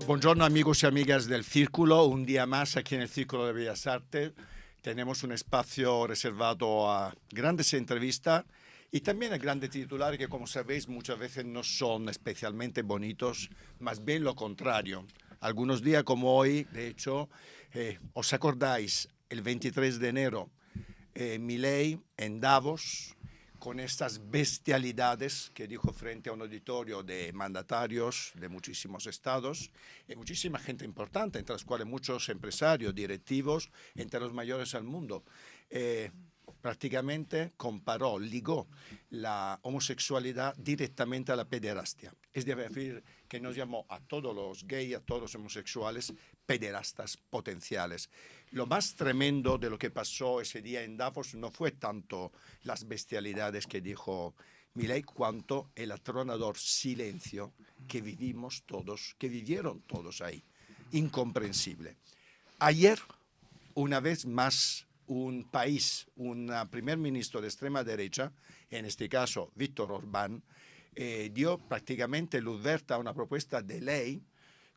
Buongiorno amigos y amigas del Círculo, un día más aquí en el Círculo de Bellas Artes. Tenemos un espacio reservado a grandes entrevistas y también a grandes titulares que, como sabéis, muchas veces no son especialmente bonitos, más bien lo contrario. Algunos días como hoy, de hecho, ¿os acordáis? El 23 de enero, Milei en Davos, con estas bestialidades que dijo frente a un auditorio de mandatarios de muchísimos estados y muchísima gente importante, entre los cuales muchos empresarios, directivos, entre los mayores del mundo. Prácticamente comparó, ligó la homosexualidad directamente a la pederastia. Es decir, que nos llamó a todos los gays, a todos los homosexuales, pederastas potenciales. Lo más tremendo de lo que pasó ese día en Davos no fue tanto las bestialidades que dijo Milei, cuanto el atronador silencio que vivimos todos, que vivieron todos ahí. Incomprensible. Ayer, una vez más, un país, un primer ministro de extrema derecha, en este caso Víctor Orbán, dio prácticamente luz verde a una propuesta de ley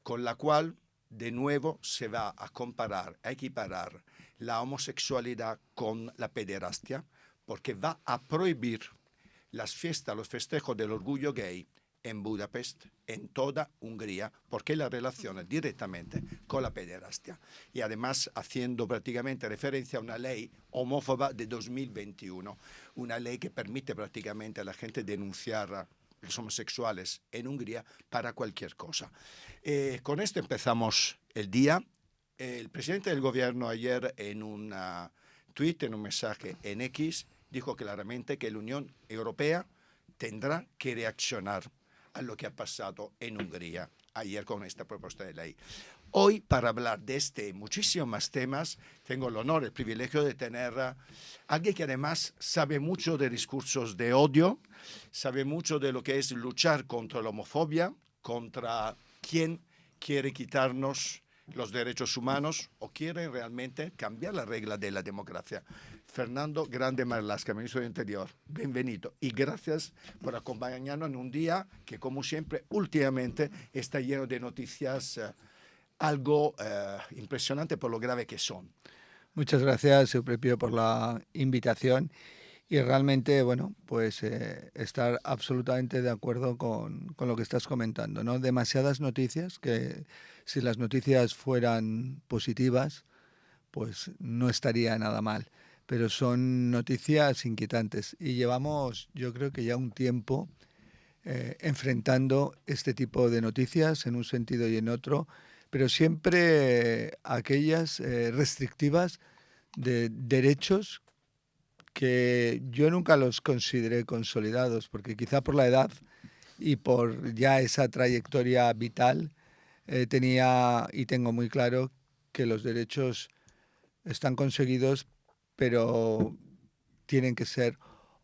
con la cual de nuevo se va a comparar, a equiparar la homosexualidad con la pederastia, porque va a prohibir las fiestas, los festejos del orgullo gay en Budapest, en toda Hungría, porque la relaciona directamente con la pederastia. Y además haciendo prácticamente referencia a una ley homófoba de 2021, una ley que permite prácticamente a la gente denunciar a los homosexuales en Hungría para cualquier cosa. Con esto empezamos el día. El presidente del gobierno ayer en un tuit, en un mensaje en X, dijo claramente que la Unión Europea tendrá que reaccionar a lo que ha pasado en Hungría ayer con esta propuesta de ley. Hoy, para hablar de este y muchísimos más temas, tengo el honor, el privilegio de tener a alguien que además sabe mucho de discursos de odio, sabe mucho de lo que es luchar contra la homofobia, contra quien quiere quitarnos los derechos humanos o quiere realmente cambiar la regla de la democracia. Fernando Grande Marlaska, ministro del Interior, bienvenido y gracias por acompañarnos en un día que, como siempre, últimamente está lleno de noticias algo impresionante por lo grave que son. Muchas gracias, Eupropio, por la invitación y realmente, bueno, pues estar absolutamente de acuerdo con lo que estás comentando, ¿no? Demasiadas noticias que si las noticias fueran positivas, pues no estaría nada mal, pero son noticias inquietantes y llevamos, yo creo que ya un tiempo enfrentando este tipo de noticias en un sentido y en otro, pero siempre aquellas restrictivas de derechos que yo nunca los consideré consolidados, porque quizá por la edad y por ya esa trayectoria vital tenía y tengo muy claro que los derechos están conseguidos, pero tienen que ser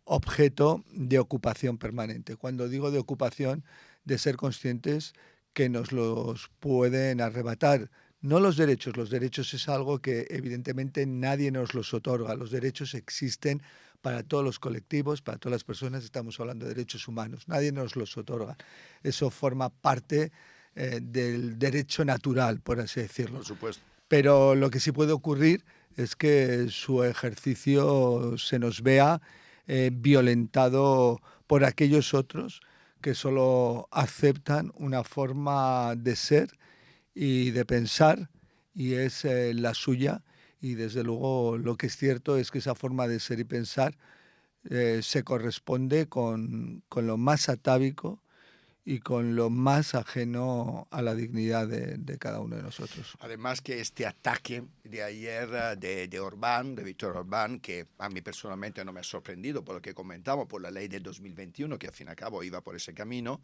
objeto de ocupación permanente. Cuando digo de ocupación, de ser conscientes que nos los pueden arrebatar. No los derechos es algo que evidentemente nadie nos los otorga. Los derechos existen para todos los colectivos, para todas las personas, estamos hablando de derechos humanos, nadie nos los otorga. Eso forma parte del derecho natural, por así decirlo. Por supuesto. Pero lo que sí puede ocurrir es que su ejercicio se nos vea violentado por aquellos otros que solo aceptan una forma de ser y de pensar y es la suya y desde luego lo que es cierto es que esa forma de ser y pensar se corresponde con lo más atávico y con lo más ajeno a la dignidad de cada uno de nosotros. Además que este ataque de ayer de Orbán, de Víctor Orbán, que a mí personalmente no me ha sorprendido por lo que comentamos, por la ley de 2021, que al fin y al cabo iba por ese camino,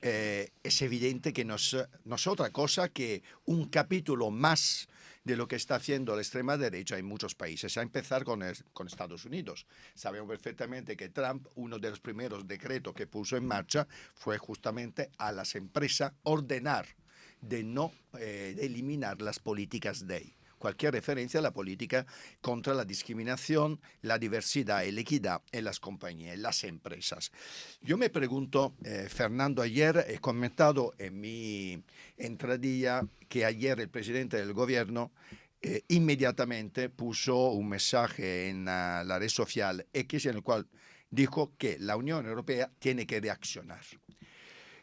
es evidente que no es otra cosa que un capítulo más de lo que está haciendo la extrema derecha en muchos países, a empezar con Estados Unidos. Sabemos perfectamente que Trump, uno de los primeros decretos que puso en marcha fue justamente a las empresas ordenar de no de eliminar las políticas gay. cualquier referencia a la política contra la discriminación, la diversidad y la equidad en las compañías, en las empresas. Yo me pregunto, Fernando, ayer he comentado en mi entradilla que ayer el presidente del gobierno inmediatamente puso un mensaje en la red social X en el cual dijo que la Unión Europea tiene que reaccionar.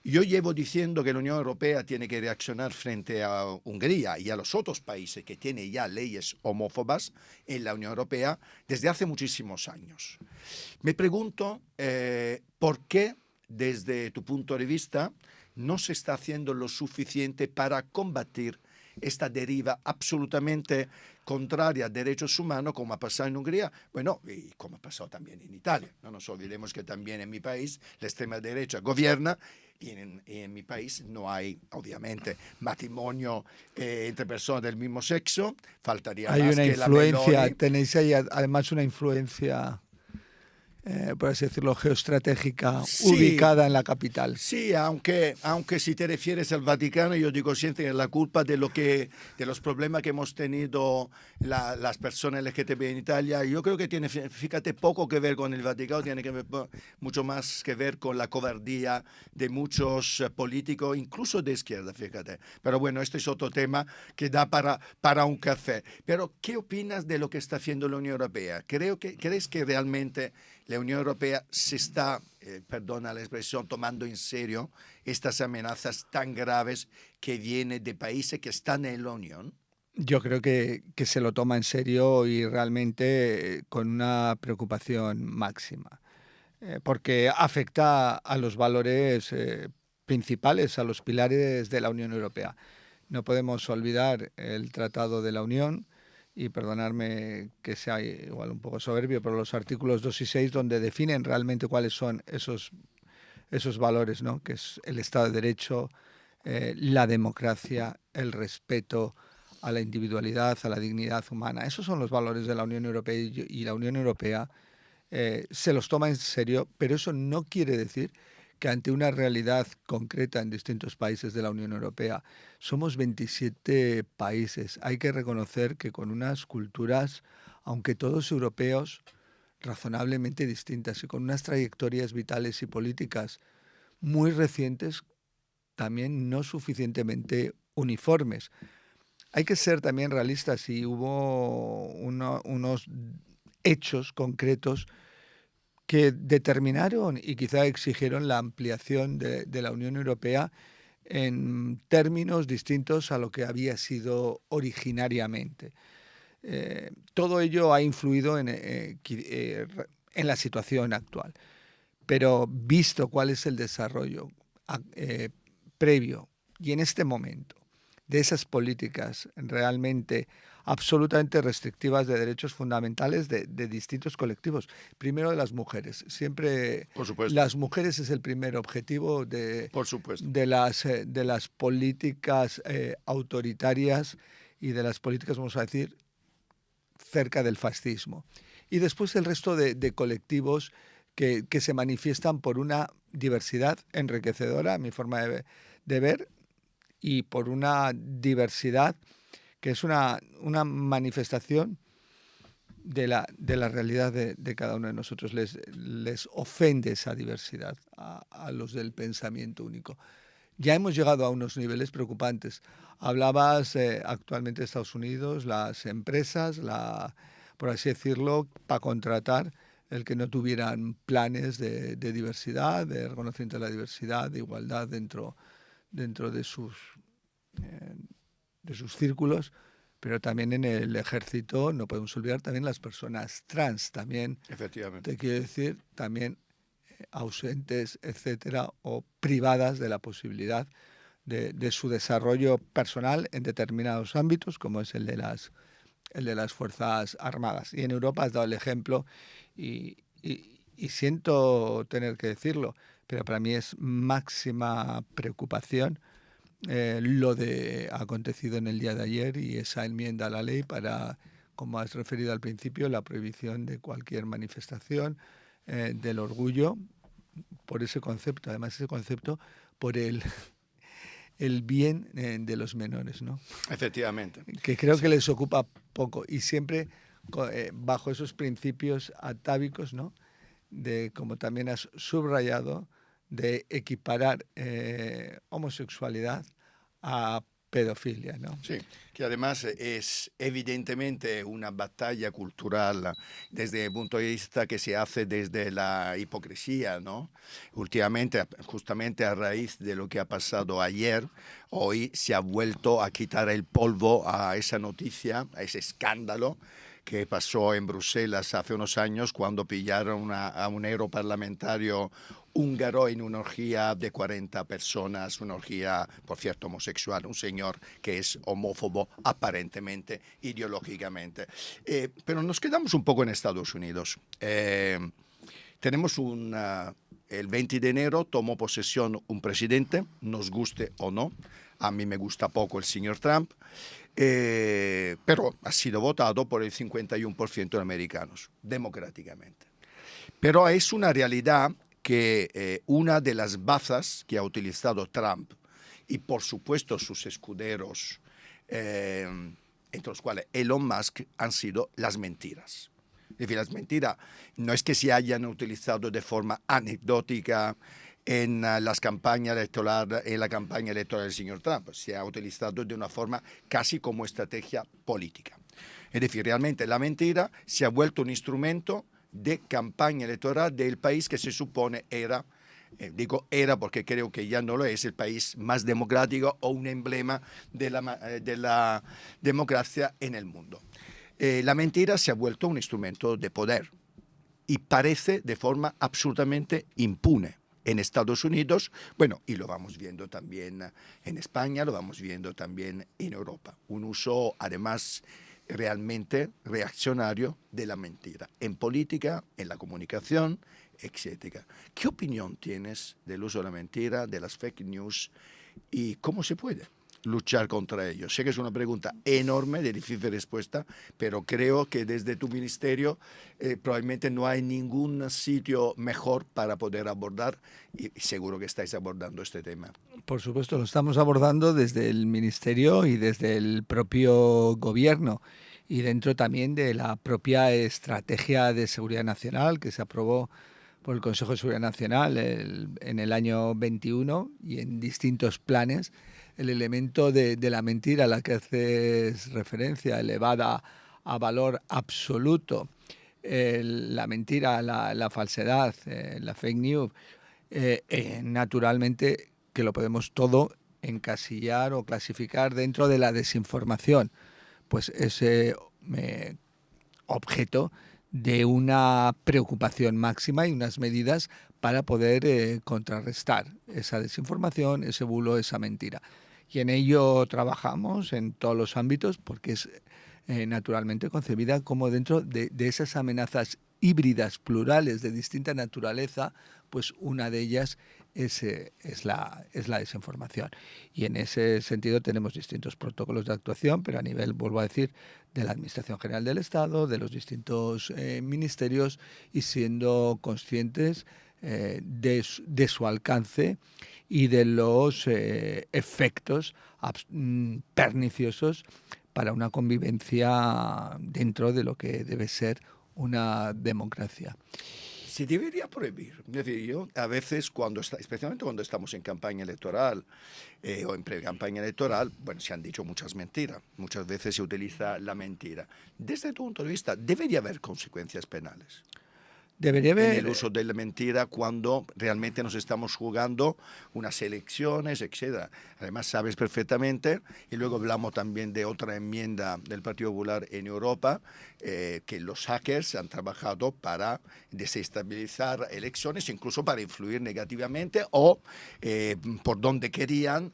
Yo llevo diciendo que la Unión Europea tiene que reaccionar frente a Hungría y a los otros países que tienen ya leyes homófobas en la Unión Europea desde hace muchísimos años. Me pregunto por qué, desde tu punto de vista, no se está haciendo lo suficiente para combatir esta deriva absolutamente contraria a derechos humanos, como ha pasado en Hungría, bueno, y como ha pasado también en Italia. No nos olvidemos que también en mi país la extrema derecha gobierna y en mi país no hay, obviamente, matrimonio entre personas del mismo sexo. Faltaría Hay más una que la influencia, Meloni. tenéis ahí además una influencia, por así decirlo, geoestratégica Sí, ubicada en la capital. sí, aunque si te refieres al Vaticano, yo digo siempre que la culpa de los problemas que hemos tenido las personas LGTB en Italia, yo creo que tiene, fíjate, poco que ver con el Vaticano, tiene que ver mucho más que ver con la cobardía de muchos políticos, incluso de izquierda, fíjate. Pero bueno, este es otro tema que da para un café. Pero, ¿qué opinas de lo que está haciendo la Unión Europea? ¿Crees que realmente la Unión Europea se está, perdona la expresión, tomando en serio estas amenazas tan graves que vienen de países que están en la Unión? Yo creo que se lo toma en serio y realmente con una preocupación máxima, porque afecta a los valores principales, a los pilares de la Unión Europea. No podemos olvidar el Tratado de la Unión y perdonarme que sea igual un poco soberbio, pero los artículos 2 y 6 donde definen realmente cuáles son esos valores, ¿no? Que es el Estado de Derecho, la democracia, el respeto a la individualidad, a la dignidad humana. Esos son los valores de la Unión Europea y la Unión Europea se los toma en serio, pero eso no quiere decir que ante una realidad concreta en distintos países de la Unión Europea, somos 27 países. Hay que reconocer que con unas culturas, aunque todos europeos, razonablemente distintas y con unas trayectorias vitales y políticas muy recientes, también no suficientemente uniformes. Hay que ser también realistas y hubo unos hechos concretos que determinaron y quizá exigieron la ampliación de la Unión Europea en términos distintos a lo que había sido originariamente. Todo ello ha influido en la situación actual, pero visto cuál es el desarrollo previo y en este momento de esas políticas realmente absolutamente restrictivas de derechos fundamentales de distintos colectivos. Primero de las mujeres. Siempre Por supuesto, las mujeres es el primer objetivo por supuesto. de las políticas autoritarias y de las políticas, vamos a decir, cerca del fascismo. Y después el resto de colectivos que se manifiestan por una diversidad enriquecedora, a mi forma de ver, y por una diversidad que es una manifestación de la realidad de cada uno de nosotros. Les ofende esa diversidad a los del pensamiento único. Ya hemos llegado a unos niveles preocupantes. Hablabas actualmente de Estados Unidos, las empresas, por así decirlo, para contratar el que no tuvieran planes de diversidad, de reconocimiento de la diversidad, de igualdad dentro de sus círculos, pero también en el ejército no podemos olvidar también las personas trans, también, Efectivamente. te quiero decir, también ausentes, etcétera, o privadas de la posibilidad de su desarrollo personal en determinados ámbitos, como es el de las Fuerzas Armadas. Y en Europa has dado el ejemplo y siento tener que decirlo, pero para mí es máxima preocupación lo de acontecido en el día de ayer y esa enmienda a la ley para, como has referido al principio, la prohibición de cualquier manifestación del orgullo por ese concepto, además ese concepto por el bien de los menores, ¿no? Efectivamente. Que creo Sí. que les ocupa poco y siempre bajo esos principios atávicos, ¿no? De, como también has subrayado, de equiparar homosexualidad a pedofilia, ¿no? Sí, que además es evidentemente una batalla cultural desde el punto de vista que se hace desde la hipocresía, ¿no? Últimamente, justamente a raíz de lo que ha pasado ayer, hoy se ha vuelto a quitar el polvo a esa noticia, a ese escándalo que pasó en Bruselas hace unos años cuando pillaron a un europarlamentario húngaro en una orgía de 40 personas, una orgía, por cierto, homosexual, un señor que es homófobo aparentemente, ideológicamente. Pero nos quedamos un poco en Estados Unidos. Tenemos el 20 de enero tomó posesión un presidente, nos guste o no. A mí me gusta poco el señor Trump, pero ha sido votado por el 51% de americanos, democráticamente. Pero es una realidad que una de las bazas que ha utilizado Trump y por supuesto sus escuderos, entre los cuales Elon Musk, han sido las mentiras. Es decir, las mentiras no es que se hayan utilizado de forma anecdótica en las campañas electorales, en la campaña electoral del señor Trump, se ha utilizado de una forma casi como estrategia política. Es decir, realmente la mentira se ha vuelto un instrumento de campaña electoral del país que se supone era, digo era porque creo que ya no lo es, el país más democrático o un emblema de la democracia en el mundo. La mentira se ha vuelto un instrumento de poder y parece de forma absolutamente impune. En Estados Unidos, bueno, y lo vamos viendo también en España, lo vamos viendo también en Europa. Un uso, además, realmente reaccionario de la mentira, en política, en la comunicación, etcétera. ¿Qué opinión tienes del uso de la mentira, de las fake news y cómo se puede luchar contra ello? Sé que es una pregunta enorme, de difícil respuesta, pero creo que desde tu ministerio probablemente no hay ningún sitio mejor para poder abordar y seguro que estáis abordando este tema. Por supuesto, lo estamos abordando desde el Ministerio y desde el propio Gobierno y dentro también de la propia Estrategia de Seguridad Nacional que se aprobó por el Consejo de Seguridad Nacional en el año 21 y en distintos planes. El elemento de la mentira a la que haces referencia, elevada a valor absoluto, la mentira, la falsedad, la fake news, naturalmente que lo podemos todo encasillar o clasificar dentro de la desinformación, pues ese objeto de una preocupación máxima y unas medidas para poder contrarrestar esa desinformación, ese bulo, esa mentira. Y en ello trabajamos en todos los ámbitos porque es naturalmente concebida como dentro de esas amenazas híbridas, plurales, de distinta naturaleza, pues una de ellas es la desinformación. Y en ese sentido tenemos distintos protocolos de actuación, pero a nivel, vuelvo a decir, de la Administración General del Estado, de los distintos ministerios y siendo conscientes de su alcance y de los efectos perniciosos para una convivencia dentro de lo que debe ser una democracia. Se debería prohibir. Es decir, yo a veces, especialmente cuando estamos en campaña electoral o en pre-campaña electoral, bueno, se han dicho muchas mentiras. Muchas veces se utiliza la mentira. Desde tu punto de vista, ¿debería haber consecuencias penales Debería en el haber, uso de la mentira cuando realmente nos estamos jugando unas elecciones, etcétera? Además, sabes perfectamente, y luego hablamos también de otra enmienda del Partido Popular en Europa, que los hackers han trabajado para desestabilizar elecciones, incluso para influir negativamente o por donde querían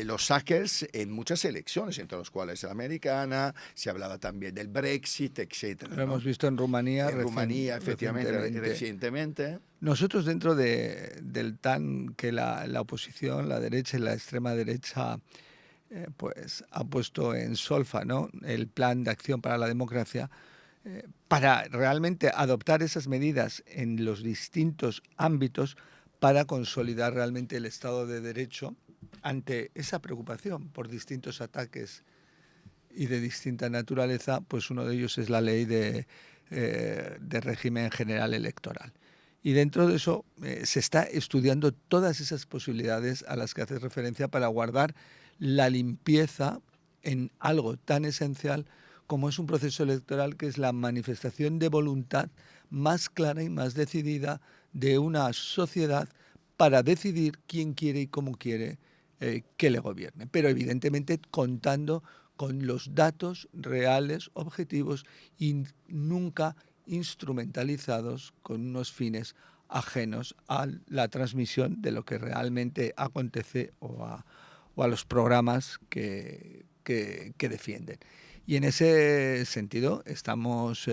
los hackers en muchas elecciones, entre las cuales la americana, se hablaba también del Brexit, etcétera, lo hemos ¿no? visto en Rumanía En Rumanía, efectivamente, recientemente. recientemente. Nosotros dentro del TAN que la oposición, la derecha y la extrema derecha pues ha puesto en solfa, ¿no? El plan de acción para la democracia, para realmente adoptar esas medidas en los distintos ámbitos para consolidar realmente el Estado de Derecho ante esa preocupación por distintos ataques y de distinta naturaleza, pues uno de ellos es la ley de régimen general electoral. Y dentro de eso se está estudiando todas esas posibilidades a las que hace referencia para guardar la limpieza en algo tan esencial como es un proceso electoral, que es la manifestación de voluntad más clara y más decidida de una sociedad para decidir quién quiere y cómo quiere que le gobierne. Pero evidentemente contando con los datos reales, objetivos y nunca instrumentalizados con unos fines ajenos a la transmisión de lo que realmente acontece o a los programas que defienden. Y en ese sentido estamos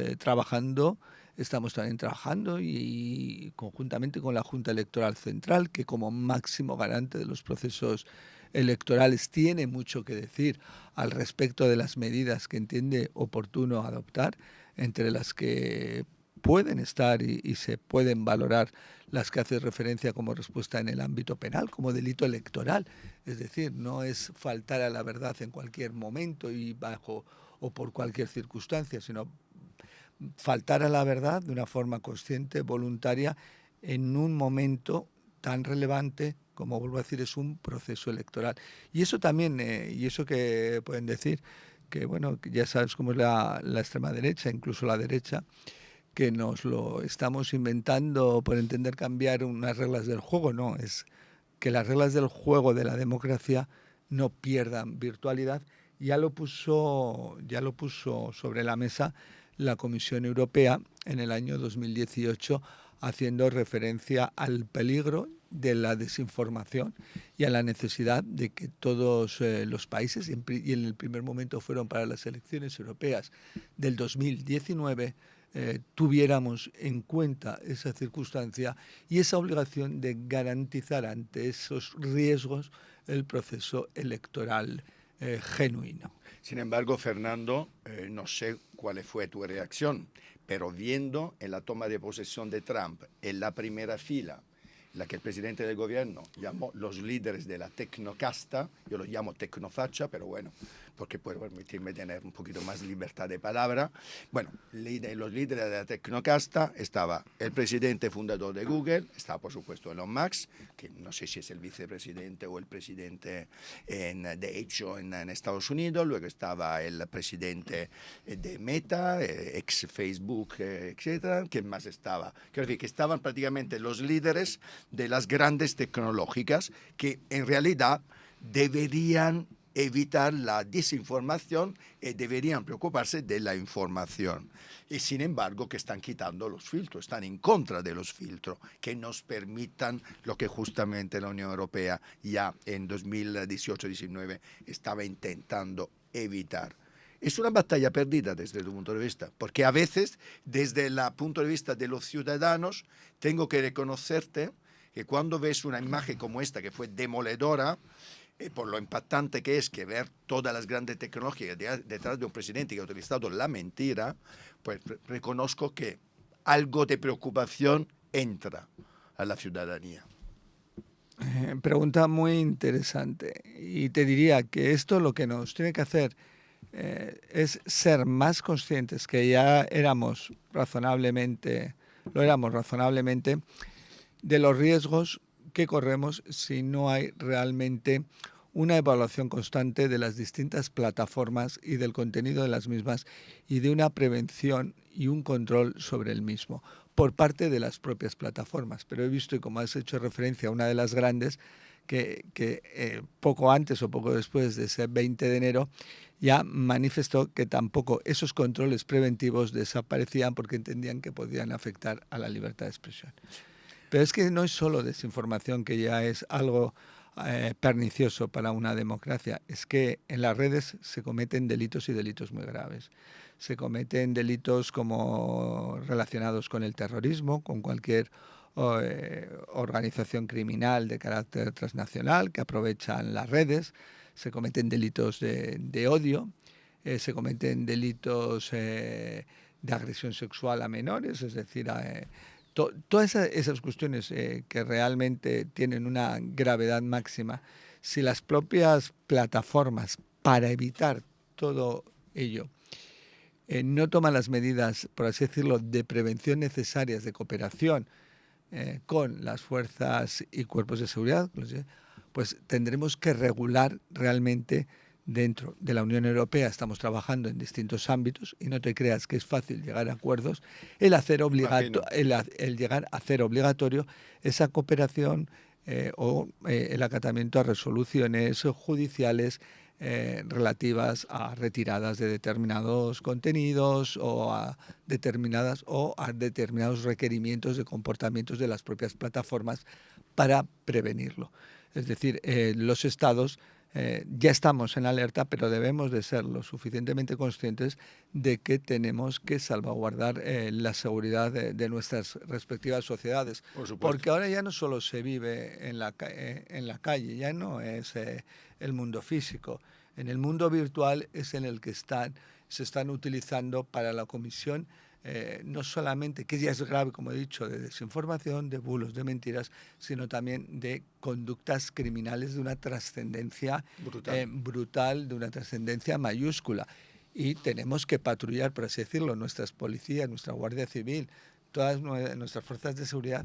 también trabajando y conjuntamente con la Junta Electoral Central, que como máximo garante de los procesos electorales tiene mucho que decir al respecto de las medidas que entiende oportuno adoptar, entre las que pueden estar y se pueden valorar las que hace referencia como respuesta en el ámbito penal, como delito electoral. Es decir, no es faltar a la verdad en cualquier momento y bajo o por cualquier circunstancia, sino faltar a la verdad de una forma consciente, voluntaria, en un momento tan relevante como, vuelvo a decir, es un proceso electoral. Y eso también, y eso que pueden decir, que bueno, que ya sabes cómo es la extrema derecha, incluso la derecha, que nos lo estamos inventando por entender cambiar unas reglas del juego. No, es que las reglas del juego de la democracia no pierdan virtualidad. Ya lo puso sobre la mesa la Comisión Europea en el año 2018, haciendo referencia al peligro de la desinformación y a la necesidad de que todos los países, y en el primer momento fueron para las elecciones europeas del 2019, tuviéramos en cuenta esa circunstancia y esa obligación de garantizar ante esos riesgos el proceso electoral genuino. Sin embargo, Fernando, no sé cuál fue tu reacción, pero viendo en la toma de posesión de Trump en la primera fila, la que el presidente del gobierno llamó los líderes de la tecnocasta, yo los llamo tecnofacha, pero bueno, porque puedo permitirme tener un poquito más libertad de palabra. Bueno, los líderes de la tecnocasta estaba el presidente fundador de Google, estaba por supuesto Elon Musk, que no sé si es el vicepresidente o el presidente de hecho en Estados Unidos, luego estaba el presidente de Meta, ex Facebook, etcétera. ¿Quién más estaba? Quiero decir que estaban prácticamente los líderes de las grandes tecnológicas que en realidad deberían evitar la desinformación y deberían preocuparse de la información. Y sin embargo que están quitando los filtros, están en contra de los filtros que nos permitan lo que justamente la Unión Europea ya en 2018-19 estaba intentando evitar. Es una batalla perdida desde tu punto de vista, porque a veces desde el punto de vista de los ciudadanos tengo que reconocerte que cuando ves una imagen como esta que fue demoledora, por lo impactante que es que ver todas las grandes tecnologías detrás de un presidente que ha utilizado la mentira, pues reconozco que algo de preocupación entra a la ciudadanía. Pregunta muy interesante. Y te diría que esto lo que nos tiene que hacer es ser más conscientes, que ya lo éramos razonablemente, de los riesgos que corremos si no hay realmente una evaluación constante de las distintas plataformas y del contenido de las mismas y de una prevención y un control sobre el mismo por parte de las propias plataformas. Pero he visto, y como has hecho referencia a una de las grandes, que poco antes o poco después de ese 20 de enero ya manifestó que tampoco esos controles preventivos desaparecían porque entendían que podían afectar a la libertad de expresión. Pero es que no es solo desinformación, que ya es algo pernicioso para una democracia. Es que en las redes se cometen delitos y delitos muy graves. Se cometen delitos como relacionados con el terrorismo, con cualquier organización criminal de carácter transnacional que aprovechan las redes. Se cometen delitos de odio, se cometen delitos de agresión sexual a menores, es decir, todas esas cuestiones que realmente tienen una gravedad máxima Si las propias plataformas, para evitar todo ello, no toman las medidas, por así decirlo, de prevención necesarias, de cooperación con las fuerzas y cuerpos de seguridad, pues tendremos que regular realmente dentro de la Unión Europea. Estamos trabajando en distintos ámbitos y no te creas que es fácil llegar a acuerdos, el llegar a hacer obligatorio esa cooperación o el acatamiento a resoluciones judiciales relativas a retiradas de determinados contenidos o a determinados requerimientos de comportamientos de las propias plataformas para prevenirlo. Es decir, los estados ya estamos en alerta, pero debemos de ser lo suficientemente conscientes de que tenemos que salvaguardar la seguridad de nuestras respectivas sociedades. Por supuesto. Porque ahora ya no solo se vive en la calle, ya no es el mundo físico. En el mundo virtual es en el que se están utilizando para la comisión no solamente, que ya es grave, como he dicho, de desinformación, de bulos, de mentiras, sino también de conductas criminales de una trascendencia brutal, de una trascendencia mayúscula. Y tenemos que patrullar, por así decirlo, nuestras policías, nuestra Guardia Civil, todas nuestras fuerzas de seguridad,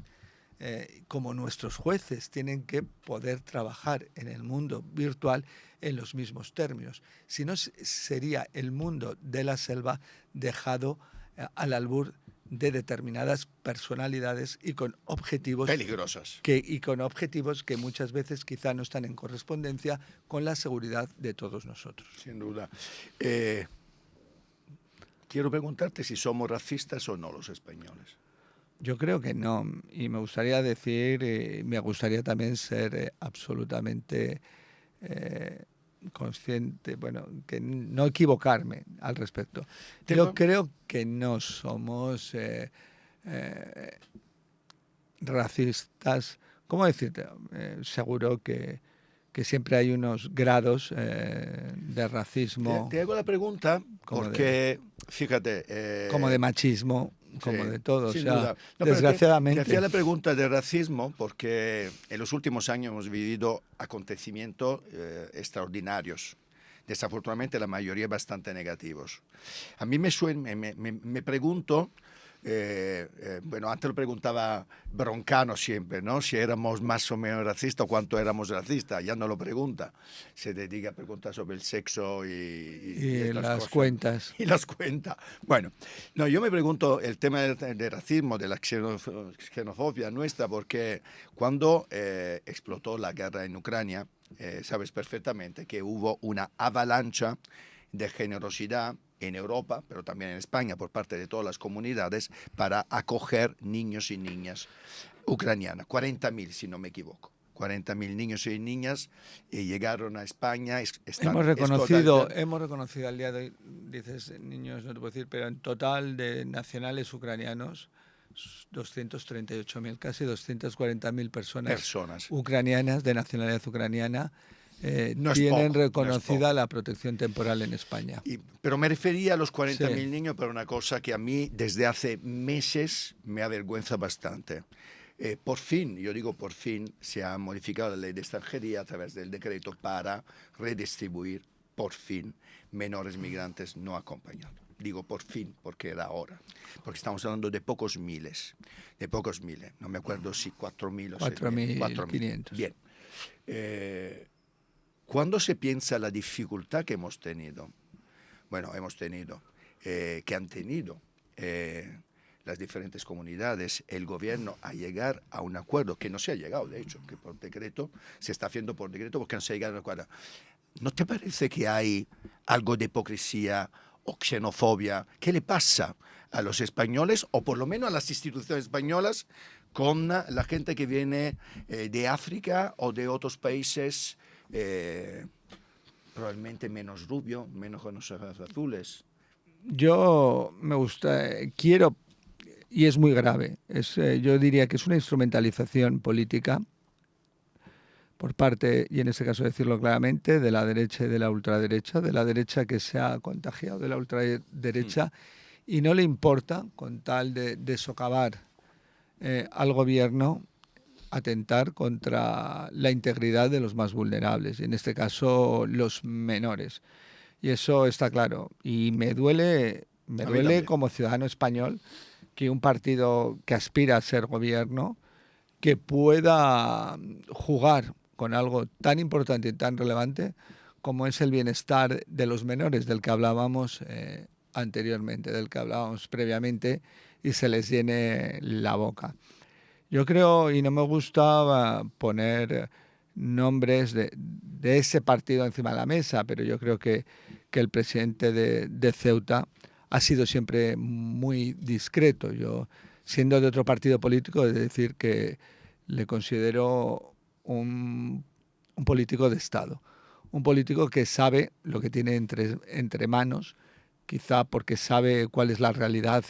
como nuestros jueces, tienen que poder trabajar en el mundo virtual en los mismos términos. Si no, sería el mundo de la selva dejado al albur de determinadas personalidades y con objetivos peligrosos y con objetivos que muchas veces quizá no están en correspondencia con la seguridad de todos nosotros. Sin duda. Quiero preguntarte si somos racistas o no los españoles. Yo creo que no, y me gustaría decir, me gustaría también ser absolutamente consciente, bueno, que no equivocarme al respecto. Yo creo que no somos racistas. ¿Cómo decirte? Seguro que siempre hay unos grados de racismo. Te hago la pregunta porque, fíjate... como de machismo, como de todo. Sin o sea, duda. No, desgraciadamente. Te hacía la pregunta de racismo porque en los últimos años hemos vivido acontecimientos extraordinarios. Desafortunadamente la mayoría bastante negativos. A mí me pregunto, bueno, antes lo preguntaba Broncano siempre, ¿no? Si éramos más o menos racistas o cuánto éramos racistas, ya no lo pregunta. Se dedica a preguntar sobre el sexo y las cosas. Cuentas. Y las cuentas. Bueno, no, yo me pregunto el tema del racismo, de la xenofobia nuestra, porque cuando explotó la guerra en Ucrania, sabes perfectamente que hubo una avalancha de generosidad en Europa, pero también en España, por parte de todas las comunidades, para acoger niños y niñas ucranianas. 40.000, si no me equivoco. 40.000 niños y niñas llegaron a España. Hemos reconocido al día de hoy, dices niños, no te puedo decir, pero en total de nacionales ucranianos, 238.000, casi 240.000 personas ucranianas de nacionalidad ucraniana tienen reconocida la protección temporal en España. Pero me refería a los 40.000 niños por una cosa que a mí desde hace meses me avergüenza bastante. Por fin, yo digo por fin, se ha modificado la ley de extranjería a través del decreto para redistribuir, por fin, menores migrantes no acompañados. Digo por fin, porque era ahora. Porque estamos hablando de pocos miles. No me acuerdo si 4.000 o 4.500. Bien. Cuando se piensa la dificultad que hemos tenido, que han tenido las diferentes comunidades, el gobierno, a llegar a un acuerdo, que no se ha llegado, de hecho, que por decreto, se está haciendo por decreto porque no se ha llegado a un acuerdo. ¿No te parece que hay algo de hipocresía o xenofobia? ¿Qué le pasa a los españoles, o por lo menos a las instituciones españolas, con la gente que viene de África o de otros países probablemente menos rubio, menos con los ojos azules? Yo quiero, y es muy grave, yo diría que es una instrumentalización política por parte, y en este caso decirlo claramente, de la derecha y de la ultraderecha, de la derecha que se ha contagiado de la ultraderecha y no le importa, con tal de socavar al gobierno, atentar contra la integridad de los más vulnerables, y en este caso los menores. Y eso está claro. Y me A mí duele también. como ciudadano español que un partido que aspira a ser gobierno, que pueda jugar con algo tan importante y tan relevante como es el bienestar de los menores, del que hablábamos anteriormente, del que hablábamos previamente, y se les llene la boca. Yo creo, y no me gusta poner nombres de ese partido encima de la mesa, pero yo creo que el presidente de Ceuta ha sido siempre muy discreto. Yo, siendo de otro partido político, he de decir que le considero un político de Estado, un político que sabe lo que tiene entre manos, quizá porque sabe cuál es la realidad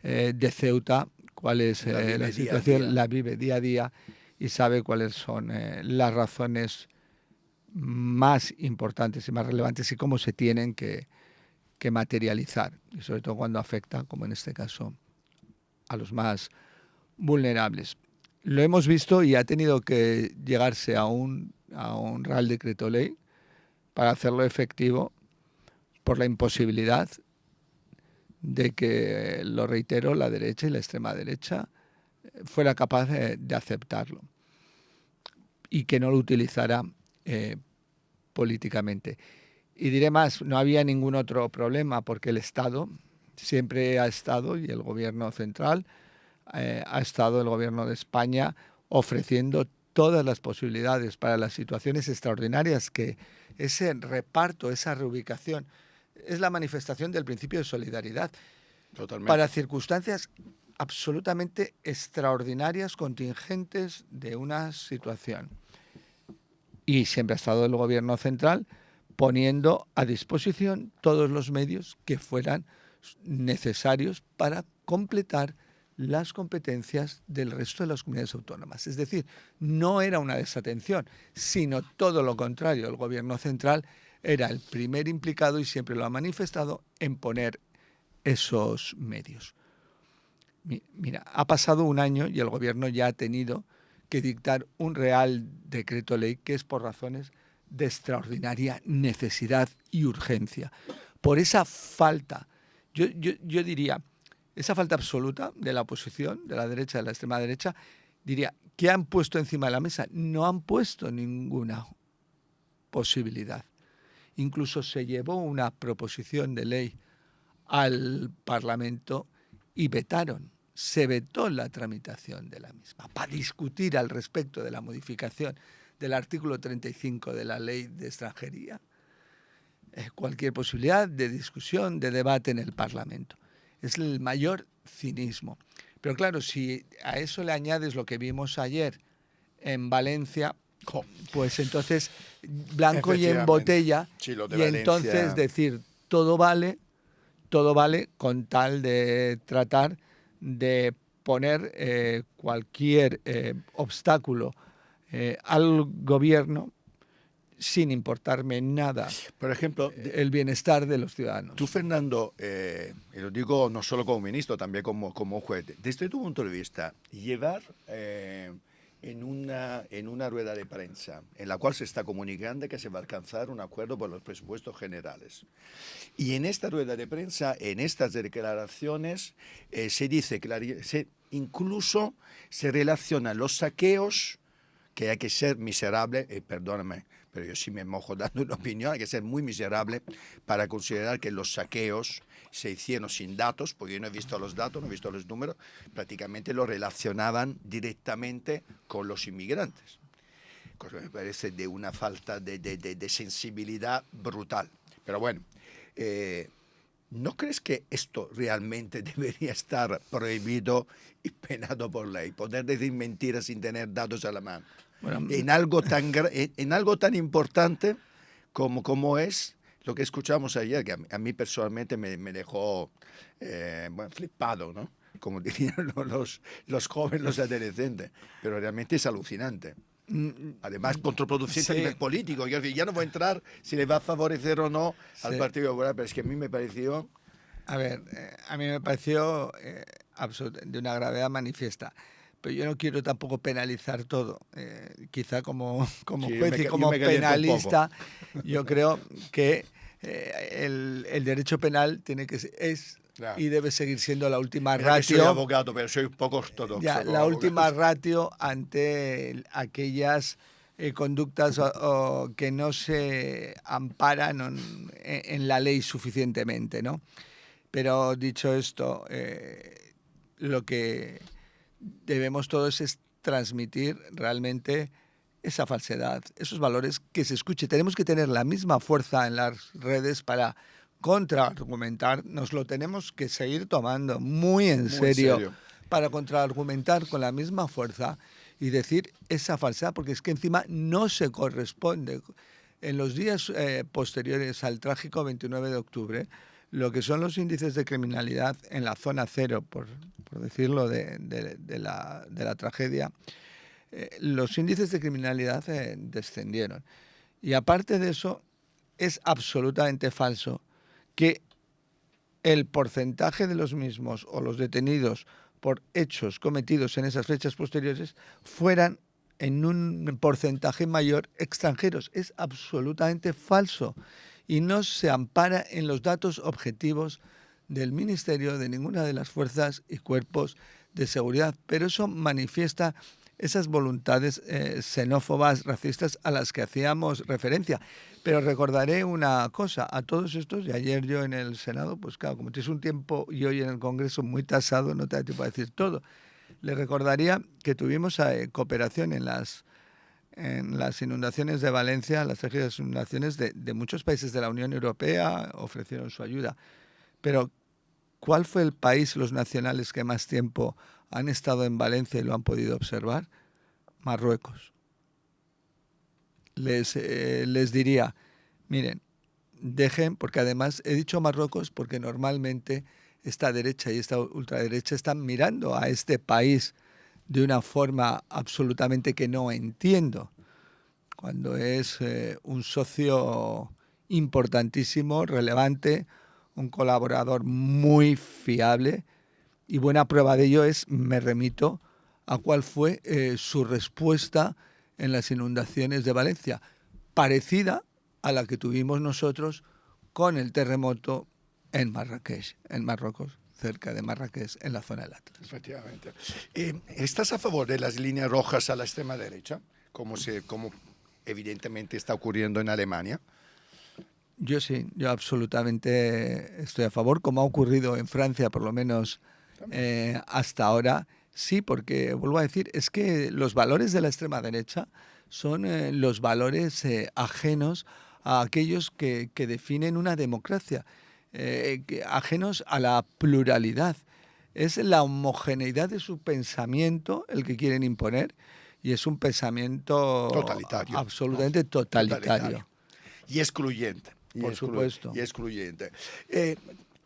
de Ceuta, cuál es La vive la día a situación, día. la vive día a día y sabe cuáles son las razones más importantes y más relevantes y cómo se tienen que materializar, y sobre todo cuando afecta, como en este caso, a los más vulnerables. Lo hemos visto y ha tenido que llegarse a un Real Decreto Ley para hacerlo efectivo por la imposibilidad de que, lo reitero, la derecha y la extrema derecha fuera capaz de aceptarlo y que no lo utilizara políticamente. Y diré más, no había ningún otro problema porque el Estado siempre ha estado, y el gobierno central ha estado, el gobierno de España, ofreciendo todas las posibilidades para las situaciones extraordinarias que ese reparto, esa reubicación, es la manifestación del principio de solidaridad para Totalmente. circunstancias absolutamente extraordinarias, contingentes de una situación. Y siempre ha estado el gobierno central poniendo a disposición todos los medios que fueran necesarios para completar las competencias del resto de las comunidades autónomas. Es decir, no era una desatención, sino todo lo contrario. El gobierno central era el primer implicado, y siempre lo ha manifestado, en poner esos medios. Mira, ha pasado un año y el gobierno ya ha tenido que dictar un Real Decreto Ley que es por razones de extraordinaria necesidad y urgencia. Por esa falta, yo diría, esa falta absoluta de la oposición, de la derecha, de la extrema derecha, diría, ¿qué han puesto encima de la mesa? No han puesto ninguna posibilidad. Incluso se llevó una proposición de ley al Parlamento y se vetó la tramitación de la misma para discutir al respecto de la modificación del artículo 35 de la Ley de Extranjería. Cualquier posibilidad de discusión, de debate en el Parlamento. Es el mayor cinismo. Pero claro, si a eso le añades lo que vimos ayer en Valencia, pues entonces blanco y en botella, Sí, lo de y Valencia. entonces decir todo vale con tal de tratar de poner cualquier obstáculo al gobierno sin importarme nada Por ejemplo, el bienestar de los ciudadanos. tú, Fernando, y lo digo no solo como ministro, también como juez, desde tu punto de vista, llevar en una rueda de prensa en la cual se está comunicando que se va a alcanzar un acuerdo por los presupuestos generales. Y en esta rueda de prensa, en estas declaraciones, se dice que incluso se relacionan los saqueos, que hay que ser miserable, perdóname, pero yo sí me mojo dando una opinión, hay que ser muy miserable para considerar que los saqueos se hicieron sin datos, porque yo no he visto los datos, no he visto los números, prácticamente lo relacionaban directamente con los inmigrantes, cosa que me parece de una falta de sensibilidad brutal. Pero bueno, ¿no crees que esto realmente debería estar prohibido y penado por ley? Poder decir mentiras sin tener datos a la mano. Bueno, en algo tan importante como es lo que escuchamos ayer, que a mí personalmente me dejó flipado, ¿no? Como dirían los jóvenes, los adolescentes. Pero realmente es alucinante. Además, contraproducente a nivel político. Ya no voy a entrar si le va a favorecer o no al Partido Popular, pero es que a mí me pareció... A ver, a mí me pareció de una gravedad manifiesta. pero yo no quiero tampoco penalizar todo. Quizá como Sí, juez y yo como me caliento un penalista, yo creo que el derecho penal tiene que es Ya. y debe seguir siendo la última Mira que soy ratio. abogado, pero soy un poco ortodoxo Ya, como la última abogado. ratio ante aquellas conductas que no se amparan en la ley suficientemente, ¿no? Pero dicho esto, lo que debemos todos es transmitir realmente esa falsedad, esos valores, que se escuche. Tenemos que tener la misma fuerza en las redes para contraargumentar. Nos lo tenemos que seguir tomando muy en Muy en serio serio. para contraargumentar con la misma fuerza y decir esa falsedad, porque es que encima no se corresponde. En los días posteriores al trágico 29 de octubre, lo que son los índices de criminalidad en la zona cero, por decirlo, de la tragedia, los índices de criminalidad descendieron. Y aparte de eso, es absolutamente falso que el porcentaje de los mismos o los detenidos por hechos cometidos en esas fechas posteriores fueran en un porcentaje mayor extranjeros. Es absolutamente falso y no se ampara en los datos objetivos del Ministerio, de ninguna de las fuerzas y cuerpos de seguridad. Pero eso manifiesta esas voluntades xenófobas, racistas a las que hacíamos referencia. Pero recordaré una cosa, a todos estos, y ayer yo en el Senado, pues claro, como tienes un tiempo y hoy en el Congreso muy tasado, no te da tiempo a decir todo. Le recordaría que tuvimos cooperación en las inundaciones de Valencia, las trágicas inundaciones de muchos países de la Unión Europea ofrecieron su ayuda. Pero, ¿cuál fue el país, los nacionales, que más tiempo han estado en Valencia y lo han podido observar? Marruecos. Les diría, miren, dejen, porque además he dicho Marruecos porque normalmente esta derecha y esta ultraderecha están mirando a este país de una forma absolutamente que no entiendo, cuando es un socio importantísimo, relevante, un colaborador muy fiable, y buena prueba de ello es, me remito a cuál fue su respuesta en las inundaciones de Valencia, parecida a la que tuvimos nosotros con el terremoto en Marrakech, en Marruecos, cerca de Marrakech, en la zona del Atlas. Efectivamente. ¿Estás a favor de las líneas rojas a la extrema derecha, como evidentemente está ocurriendo en Alemania? Yo sí, yo absolutamente estoy a favor, como ha ocurrido en Francia, por lo menos hasta ahora. Sí, porque vuelvo a decir, es que los valores de la extrema derecha son los valores ajenos a aquellos que definen una democracia, ajenos a la pluralidad. Es la homogeneidad de su pensamiento el que quieren imponer, y es un pensamiento Totalitario, ¿no? absolutamente totalitario. Y excluyente. Por supuesto. Y excluyente.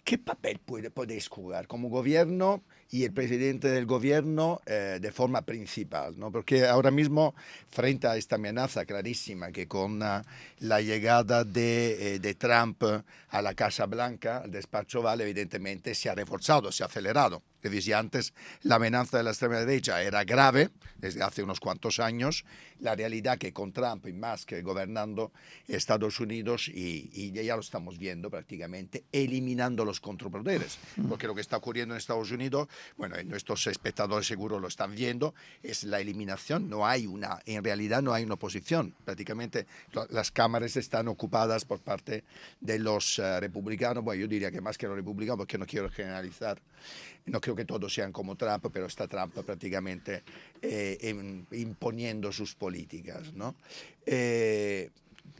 ¿Qué papel podéis jugar como gobierno y el presidente del gobierno de forma principal, ¿no? Porque ahora mismo, frente a esta amenaza clarísima que con la llegada de Trump a la Casa Blanca, al despacho Oval, evidentemente se ha reforzado, se ha acelerado. Es decir, si antes la amenaza de la extrema derecha era grave, desde hace unos cuantos años, la realidad que con Trump y Musk gobernando Estados Unidos, y ya lo estamos viendo prácticamente, eliminando los contrapoderes. Porque lo que está ocurriendo en Estados Unidos, bueno, nuestros espectadores seguro lo están viendo, es la eliminación. En realidad no hay una oposición. Prácticamente las cámaras están ocupadas por parte de los republicanos. Bueno, yo diría que más que los republicanos, porque no quiero generalizar. No creo que todos sean como Trump, pero está Trump prácticamente imponiendo sus políticas, ¿no?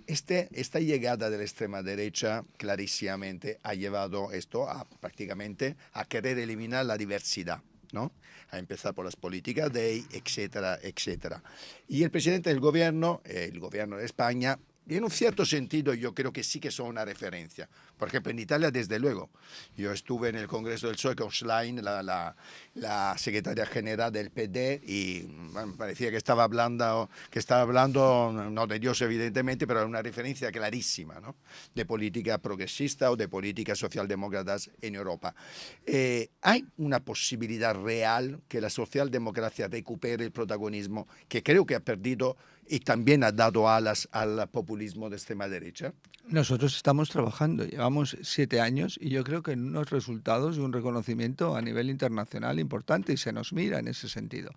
Esta llegada de la extrema derecha clarísimamente ha llevado esto prácticamente a querer eliminar la diversidad, ¿no? A empezar por las políticas de ahí, etcétera, etcétera. Y el presidente del gobierno, el gobierno de España, Y en un cierto sentido yo creo que sí que son una referencia. Por ejemplo, en Italia, desde luego. Yo estuve en el Congreso del PSOE con Schlein, la secretaria general del PD, y bueno, parecía que estaba hablando, no de Dios evidentemente, pero era una referencia clarísima, ¿no? De política progresista o de políticas socialdemócratas en Europa. ¿Hay una posibilidad real que la socialdemocracia recupere el protagonismo que creo que ha perdido y también ha dado alas al populismo de extrema derecha? Nosotros estamos trabajando, llevamos 7 años y yo creo que en unos resultados y un reconocimiento a nivel internacional importante y se nos mira en ese sentido.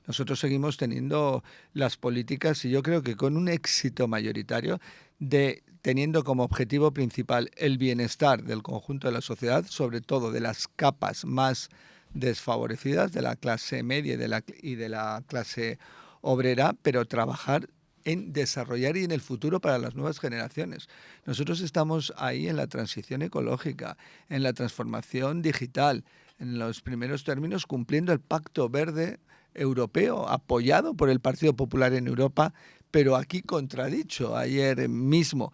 Nosotros seguimos teniendo las políticas y yo creo que con un éxito mayoritario de teniendo como objetivo principal el bienestar del conjunto de la sociedad, sobre todo de las capas más desfavorecidas, de la clase media y de la clase obrera, pero trabajar en desarrollar y en el futuro para las nuevas generaciones. Nosotros estamos ahí en la transición ecológica, en la transformación digital, en los primeros términos cumpliendo el Pacto Verde europeo, apoyado por el Partido Popular en Europa, pero aquí contradicho ayer mismo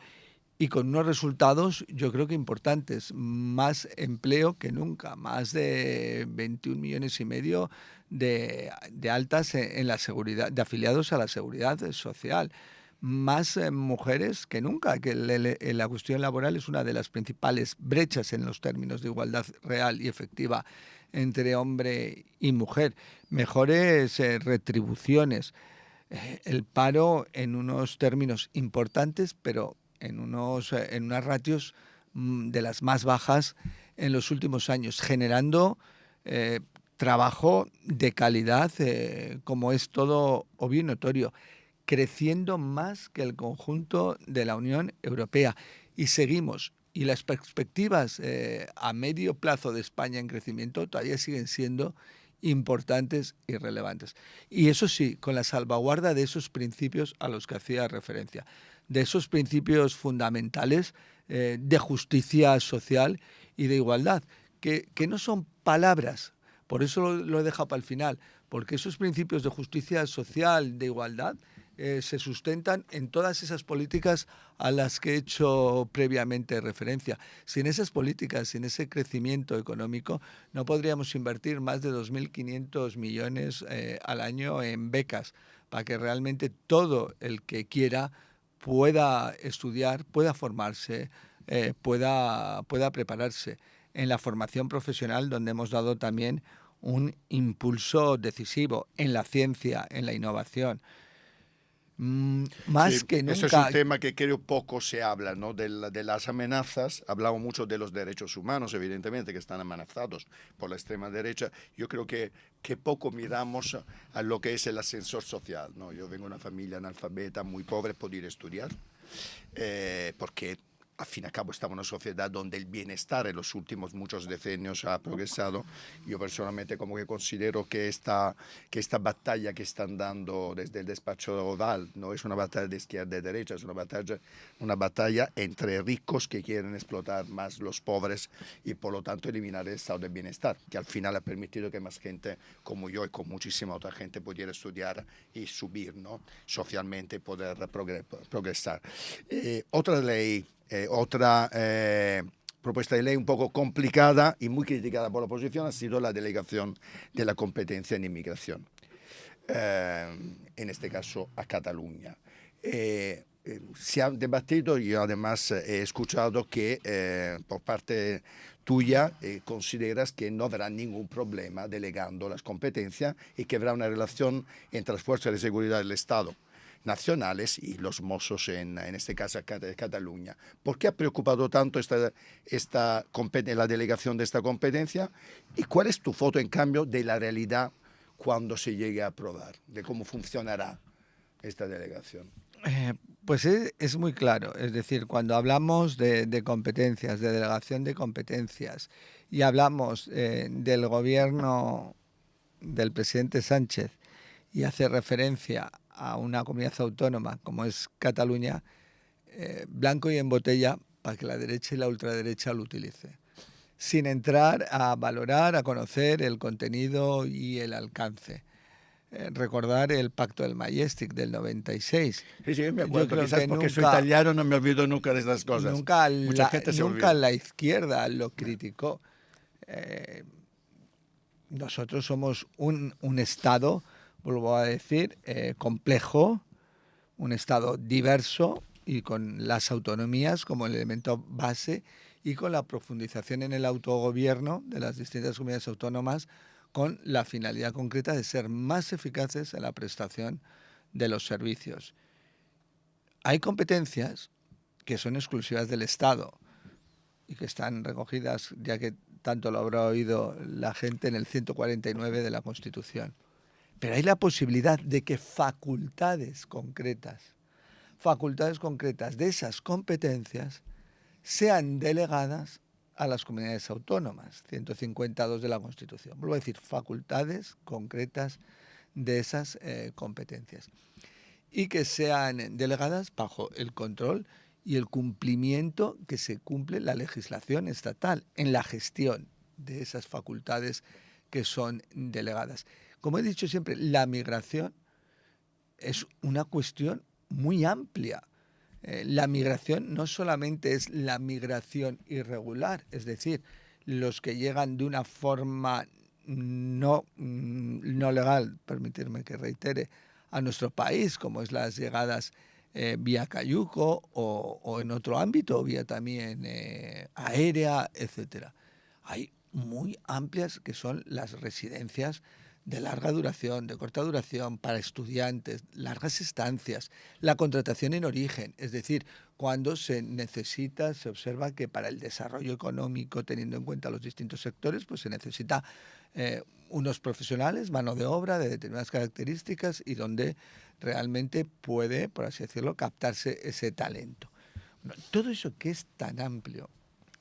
y con unos resultados yo creo que importantes, más empleo que nunca, más de 21 millones y medio de altas en la seguridad, de afiliados a la seguridad social, más mujeres que nunca, que la cuestión laboral es una de las principales brechas en los términos de igualdad real y efectiva entre hombre y mujer, mejores retribuciones, el paro en unos términos importantes, pero en unas ratios de las más bajas en los últimos años, generando eh, trabajo de calidad, como es todo obvio y notorio, creciendo más que el conjunto de la Unión Europea. Y seguimos. Y las perspectivas a medio plazo de España en crecimiento todavía siguen siendo importantes y relevantes. Y eso sí, con la salvaguarda de esos principios a los que hacía referencia, de esos principios fundamentales de justicia social y de igualdad, que no son palabras, por eso lo he dejado para el final, porque esos principios de justicia social, de igualdad, se sustentan en todas esas políticas a las que he hecho previamente referencia. Sin esas políticas, sin ese crecimiento económico, no podríamos invertir más de 2.500 millones al año en becas para que realmente todo el que quiera pueda estudiar, pueda formarse, pueda prepararse. En la formación profesional, donde hemos dado también un impulso decisivo en la ciencia, en la innovación. Sí, Más que eso es un nunca. tema que creo poco se habla, ¿no? De las amenazas. Hablamos mucho de los derechos humanos, evidentemente, que están amenazados por la extrema derecha. Yo creo que poco miramos a lo que es el ascensor social, ¿no? Yo vengo de una familia analfabeta, muy pobre, poder estudiar, porque al fin y al cabo estamos en una sociedad donde el bienestar en los últimos muchos decenios ha progresado. Yo personalmente como que considero que esta batalla que están dando desde el despacho oval no es una batalla de izquierda y derecha, es una batalla entre ricos que quieren explotar más los pobres y por lo tanto eliminar el estado de bienestar, que al final ha permitido que más gente como yo y con muchísima otra gente pudiera estudiar y subir, ¿no? Socialmente y poder progresar. Otra ley otra propuesta de ley un poco complicada y muy criticada por la oposición ha sido la delegación de la competencia en inmigración, en este caso a Cataluña. Se ha debatido y yo además he escuchado que por parte tuya consideras que no habrá ningún problema delegando las competencias y que habrá una relación entre las fuerzas de seguridad del Estado nacionales y los mozos en este caso de Cataluña. ¿Por qué ha preocupado tanto la delegación de esta competencia? ¿Y cuál es tu foto, en cambio, de la realidad cuando se llegue a aprobar, de cómo funcionará esta delegación? Eh, pues es muy claro, es decir, cuando hablamos de competencias, de delegación de competencias, y hablamos del gobierno del presidente Sánchez y hace referencia a una comunidad autónoma como es Cataluña, blanco y en botella para que la derecha y la ultraderecha lo utilice, sin entrar a valorar, a conocer el contenido y el alcance. recordar el Pacto del Majestic del 96. Sí, sí, me Yo acuerdo. creo Quizás que porque soy nunca, italiano no me olvido nunca de estas cosas. nunca, Mucha gente se nunca olvida. la izquierda lo criticó. Eh, Nosotros somos un Estado, vuelvo a decir, complejo, un Estado diverso y con las autonomías como el elemento base y con la profundización en el autogobierno de las distintas comunidades autónomas con la finalidad concreta de ser más eficaces en la prestación de los servicios. Hay competencias que son exclusivas del Estado y que están recogidas, ya que tanto lo habrá oído la gente, en el 149 de la Constitución. Pero hay la posibilidad de que facultades concretas de esas competencias sean delegadas a las comunidades autónomas, 152 de la Constitución. Vuelvo a decir, facultades concretas de esas competencias. Y que sean delegadas bajo el control y el cumplimiento que se cumple la legislación estatal en la gestión de esas facultades que son delegadas. Como he dicho siempre, la migración es una cuestión muy amplia. La migración no solamente es la migración irregular, es decir, los que llegan de una forma no legal, permitirme que reitere, a nuestro país, como es las llegadas vía cayuco o en otro ámbito, vía también aérea, etcétera. Hay muy amplias que son las residencias de larga duración, de corta duración, para estudiantes, largas estancias, la contratación en origen, es decir, cuando se necesita, se observa que para el desarrollo económico, teniendo en cuenta los distintos sectores, pues se necesita unos profesionales, mano de obra de determinadas características y donde realmente puede, por así decirlo, captarse ese talento. Bueno, todo eso que es tan amplio,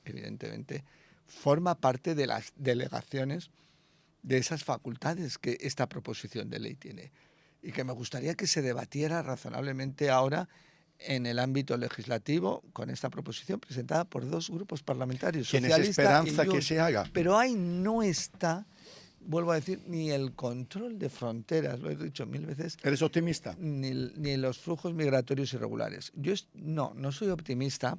evidentemente, forma parte de las delegaciones de esas facultades que esta proposición de ley tiene y que me gustaría que se debatiera razonablemente ahora en el ámbito legislativo con esta proposición presentada por dos grupos parlamentarios, ¿Tienes socialista esperanza y que se haga? Pero ahí no está, vuelvo a decir, ni el control de fronteras, lo he dicho mil veces. ¿Eres optimista? Ni los flujos migratorios irregulares. Yo no soy optimista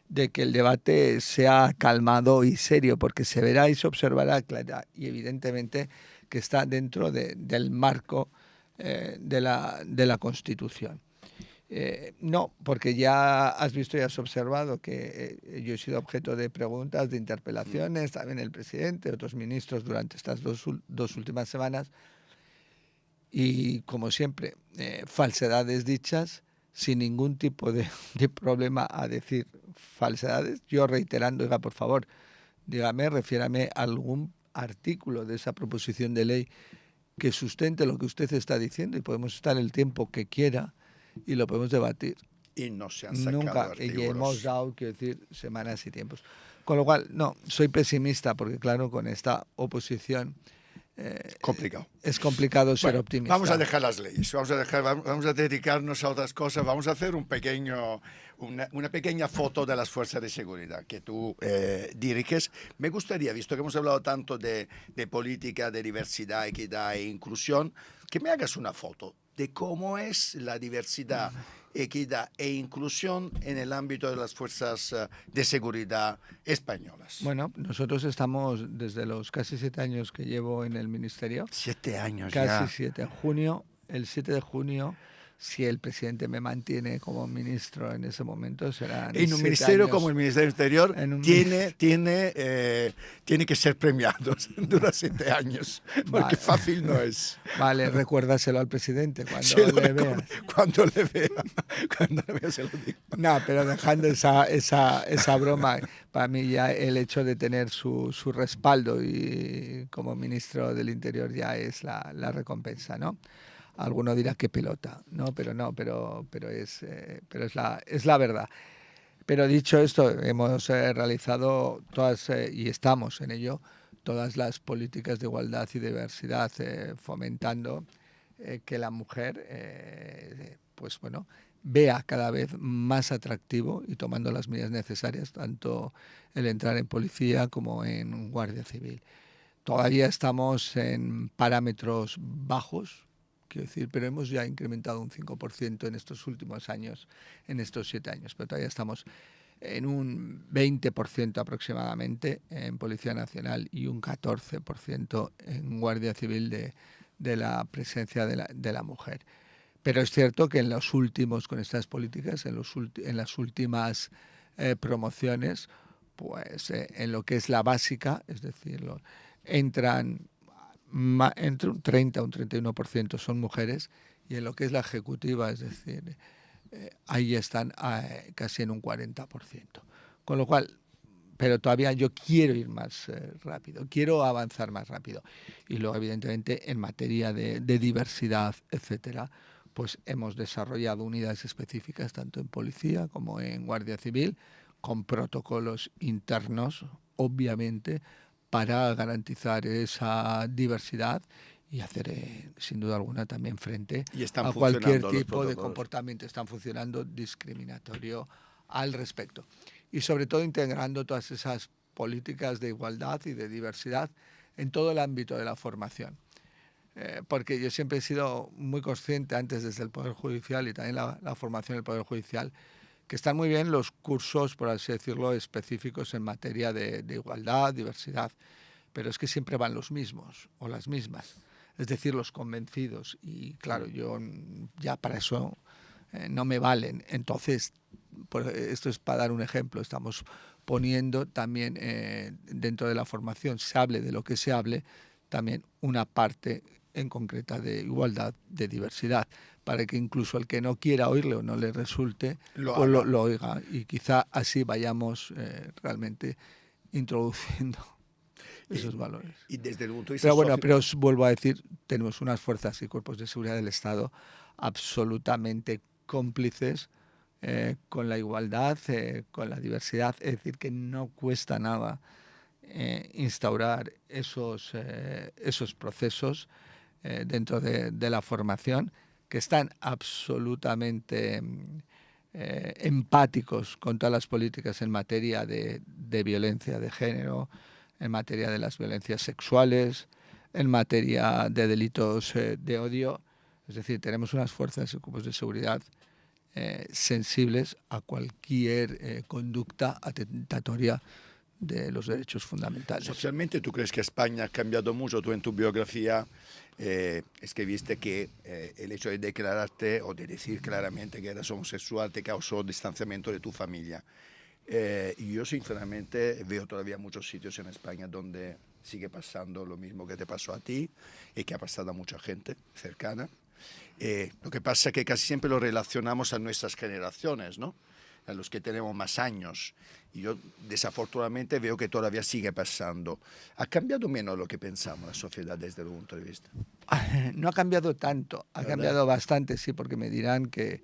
de que el debate sea calmado y serio, porque se verá y se observará clara y evidentemente que está dentro del marco de la Constitución. No, porque ya has visto y has observado que yo he sido objeto de preguntas, de interpelaciones, también el presidente, otros ministros durante estas dos últimas semanas, y como siempre, falsedades dichas sin ningún tipo de problema a decir falsedades. Yo reiterando, oiga, por favor, dígame, refiérame a algún artículo de esa proposición de ley que sustente lo que usted está diciendo y podemos estar el tiempo que quiera y lo podemos debatir. Y no se han sacado Nunca, artículos. y hemos dado, quiero decir, semanas y tiempos. Con lo cual, no, soy pesimista porque, claro, con esta oposición complicado. Es complicado ser optimista. Vamos a dejar las leyes, vamos a dedicarnos a otras cosas, vamos a hacer una pequeña foto de las fuerzas de seguridad que tú diriges. Me gustaría, visto que hemos hablado tanto de política, de diversidad, equidad e inclusión, que me hagas una foto de cómo es la diversidad, equidad e inclusión en el ámbito de las fuerzas de seguridad españolas. Bueno, nosotros estamos desde los casi 7 años que llevo en el ministerio. 7 años casi ya. Casi 7. El 7 de junio, si el presidente me mantiene como ministro en ese momento, será en un ministerio años. Como el Ministerio del Interior tiene que ser premiado. Dura 7 años, porque fácil no es. Vale, recuérdaselo al presidente cuando le veas. Cuando le vea se lo digo. No, pero dejando esa broma, para mí ya el hecho de tener su respaldo y como ministro del Interior ya es la recompensa, ¿no? Alguno dirá que pelota, pero es la verdad. Pero dicho esto, hemos realizado todas, y estamos en ello, todas las políticas de igualdad y diversidad, fomentando que la mujer, vea cada vez más atractivo y tomando las medidas necesarias, tanto el entrar en policía como en guardia civil. Todavía estamos en parámetros bajos, quiero decir, pero hemos ya incrementado un 5% en estos últimos años, en estos 7 años, pero todavía estamos en un 20% aproximadamente en Policía Nacional y un 14% en Guardia Civil de la presencia de la mujer. Pero es cierto que en los últimos, con estas políticas, en las últimas promociones, pues en lo que es la básica, es decir, entran entre un 30 y un 31% son mujeres, y en lo que es la ejecutiva, es decir, ahí están casi en un 40%. Con lo cual, pero todavía yo quiero ir más rápido, quiero avanzar más rápido. Y luego, evidentemente, en materia de diversidad, etcétera, pues hemos desarrollado unidades específicas tanto en policía como en Guardia Civil, con protocolos internos, obviamente, para garantizar esa diversidad y hacer, sin duda alguna, también frente a cualquier tipo de comportamiento. Están funcionando discriminatorio al respecto. Y sobre todo integrando todas esas políticas de igualdad y de diversidad en todo el ámbito de la formación. Porque yo siempre he sido muy consciente, antes desde el Poder Judicial y también la formación del Poder Judicial, que están muy bien los cursos, por así decirlo, específicos en materia de igualdad, diversidad, pero es que siempre van los mismos o las mismas, es decir, los convencidos. Y claro, yo ya para eso no me valen. Entonces, esto es para dar un ejemplo, estamos poniendo también dentro de la formación, se hable de lo que se hable, también una parte en concreta de igualdad, de diversidad, para que incluso el que no quiera oírle o no le resulte, lo oiga. Y quizá así vayamos realmente introduciendo esos valores. Y desde el punto de vista pero bueno, pero os vuelvo a decir, tenemos unas fuerzas y cuerpos de seguridad del Estado absolutamente cómplices con la igualdad, con la diversidad, es decir, que no cuesta nada instaurar esos procesos dentro de la formación, que están absolutamente empáticos con todas las políticas en materia de violencia de género, en materia de las violencias sexuales, en materia de delitos de odio. Es decir, tenemos unas fuerzas y grupos de seguridad sensibles a cualquier conducta atentatoria de los derechos fundamentales. Socialmente, ¿tú crees que España ha cambiado mucho? Tú en tu biografía escribiste que el hecho de declararte o de decir claramente que eras homosexual te causó distanciamiento de tu familia. Y yo sinceramente veo todavía muchos sitios en España donde sigue pasando lo mismo que te pasó a ti y que ha pasado a mucha gente cercana. Lo que pasa es que casi siempre lo relacionamos a nuestras generaciones, ¿no? A los que tenemos más años. Y yo desafortunadamente veo que todavía sigue pasando. ¿Ha cambiado menos lo que pensamos la sociedad desde el punto de vista? No ha cambiado tanto, ha cambiado bastante, sí, porque me dirán que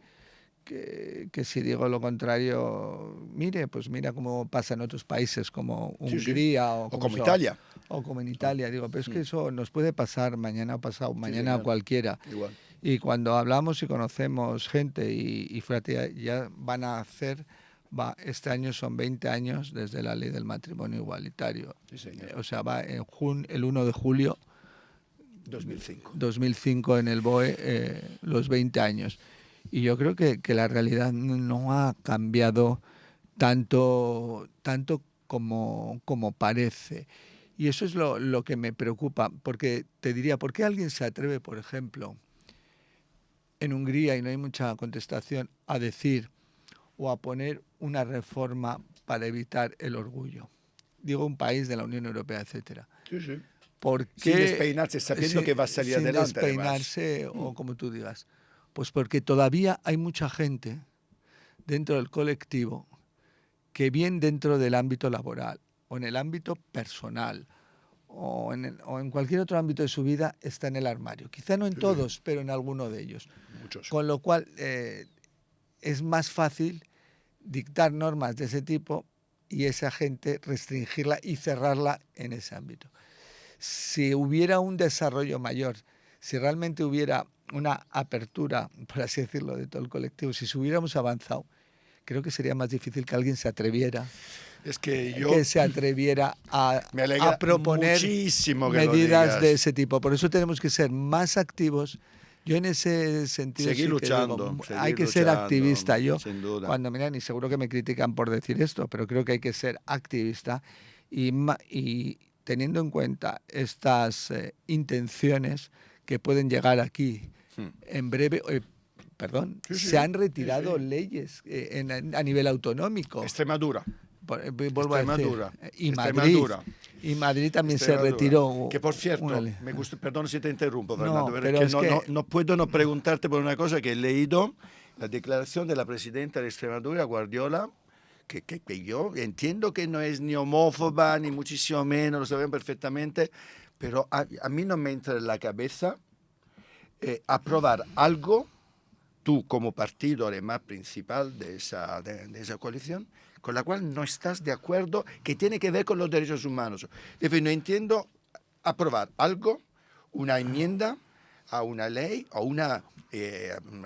si digo lo contrario, pues mira cómo pasa en otros países como Hungría sí. o como Italia. O como en Italia. Digo, pero es que eso nos puede pasar mañana o pasado mañana a cualquiera. Igual. Y cuando hablamos y conocemos gente y fíjate, ya van a hacer, este año son 20 años desde la ley del matrimonio igualitario. Sí, O sea, va el 1 de julio 2005 en el BOE, los 20 años. Y yo creo que la realidad no ha cambiado tanto como parece. Y eso es lo que me preocupa, porque te diría, ¿por qué alguien se atreve, por ejemplo, en Hungría, y no hay mucha contestación, a decir o a poner una reforma para evitar el orgullo? Digo, un país de la Unión Europea, etcétera. Sí, sí. ¿Por qué, sin despeinarse, sabiendo que va a salir adelante? Sin despeinarse, o como tú digas. Pues porque todavía hay mucha gente dentro del colectivo que bien dentro del ámbito laboral o en el ámbito personal o en cualquier otro ámbito de su vida está en el armario. Quizá no en todos, pero en alguno de ellos. Muchos. Con lo cual es más fácil dictar normas de ese tipo y esa gente restringirla y cerrarla en ese ámbito. Si hubiera un desarrollo mayor, si realmente hubiera una apertura, por así decirlo, de todo el colectivo, si hubiéramos avanzado, creo que sería más difícil que alguien se atreviera. Es que se atreviera a proponer muchísimo medidas de ese tipo. Por eso tenemos que ser más activos, Yo en ese sentido Seguir sí que digo, luchando, hay que seguir ser luchando, activista. Yo, sin duda. cuando miran, y seguro que me critican por decir esto, pero creo que hay que ser activista y teniendo en cuenta estas intenciones que pueden llegar aquí Hmm. en breve. Perdón, Sí, se sí, han retirado sí. leyes a nivel autonómico. Extremadura. Vuelvo a decir, Extremadura. y Madrid. Extremadura. Y Madrid también se Extremadura. retiró Que por una cierto, ley. me gusta, perdón si te interrumpo, Fernando, No, pero es pero que es que no puedo no preguntarte por una cosa que he leído, la declaración de la presidenta de Extremadura, Guardiola, que yo entiendo que no es ni homófoba, ni muchísimo menos, lo saben perfectamente, pero a mí no me entra en la cabeza aprobar algo, tú como partido además principal de esa coalición, con la cual no estás de acuerdo, que tiene que ver con los derechos humanos. Es decir, no entiendo aprobar algo, una enmienda a una ley o una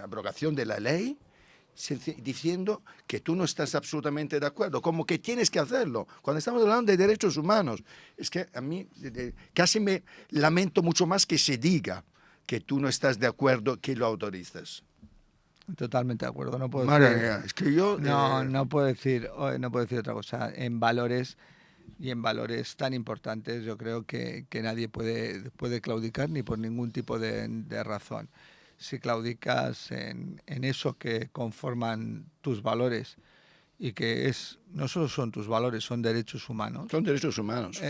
abrogación de la ley, diciendo que tú no estás absolutamente de acuerdo, como que tienes que hacerlo. Cuando estamos hablando de derechos humanos, es que a mí casi me lamento mucho más que se diga que tú no estás de acuerdo que lo autorices. totalmente de acuerdo. No puedo Madre decir, mía, es que yo... no puedo decir, no puedo decir otra cosa. En valores y en valores tan importantes, yo creo que nadie puede claudicar ni por ningún tipo de razón. Si claudicas en eso que conforman tus valores y que no solo son tus valores, son derechos humanos. Son derechos humanos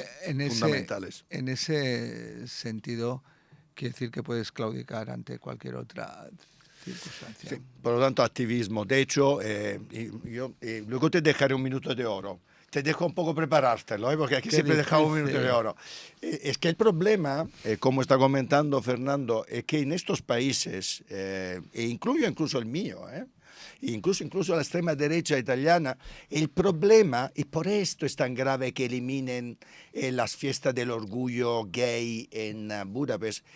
fundamentales. En ese sentido, quiere decir que puedes claudicar ante cualquier otra circunstancia. Sí, por lo tanto, activismo. De hecho, luego te dejaré un minuto de oro. Te dejo un poco preparártelo, porque aquí siempre dejamos un minuto de oro. Es que el problema, como está comentando Fernando, es que en estos países, e incluyo incluso el mío, incluso la extrema derecha italiana, el problema, y por esto es tan grave que eliminen las fiestas del orgullo gay en Budapest,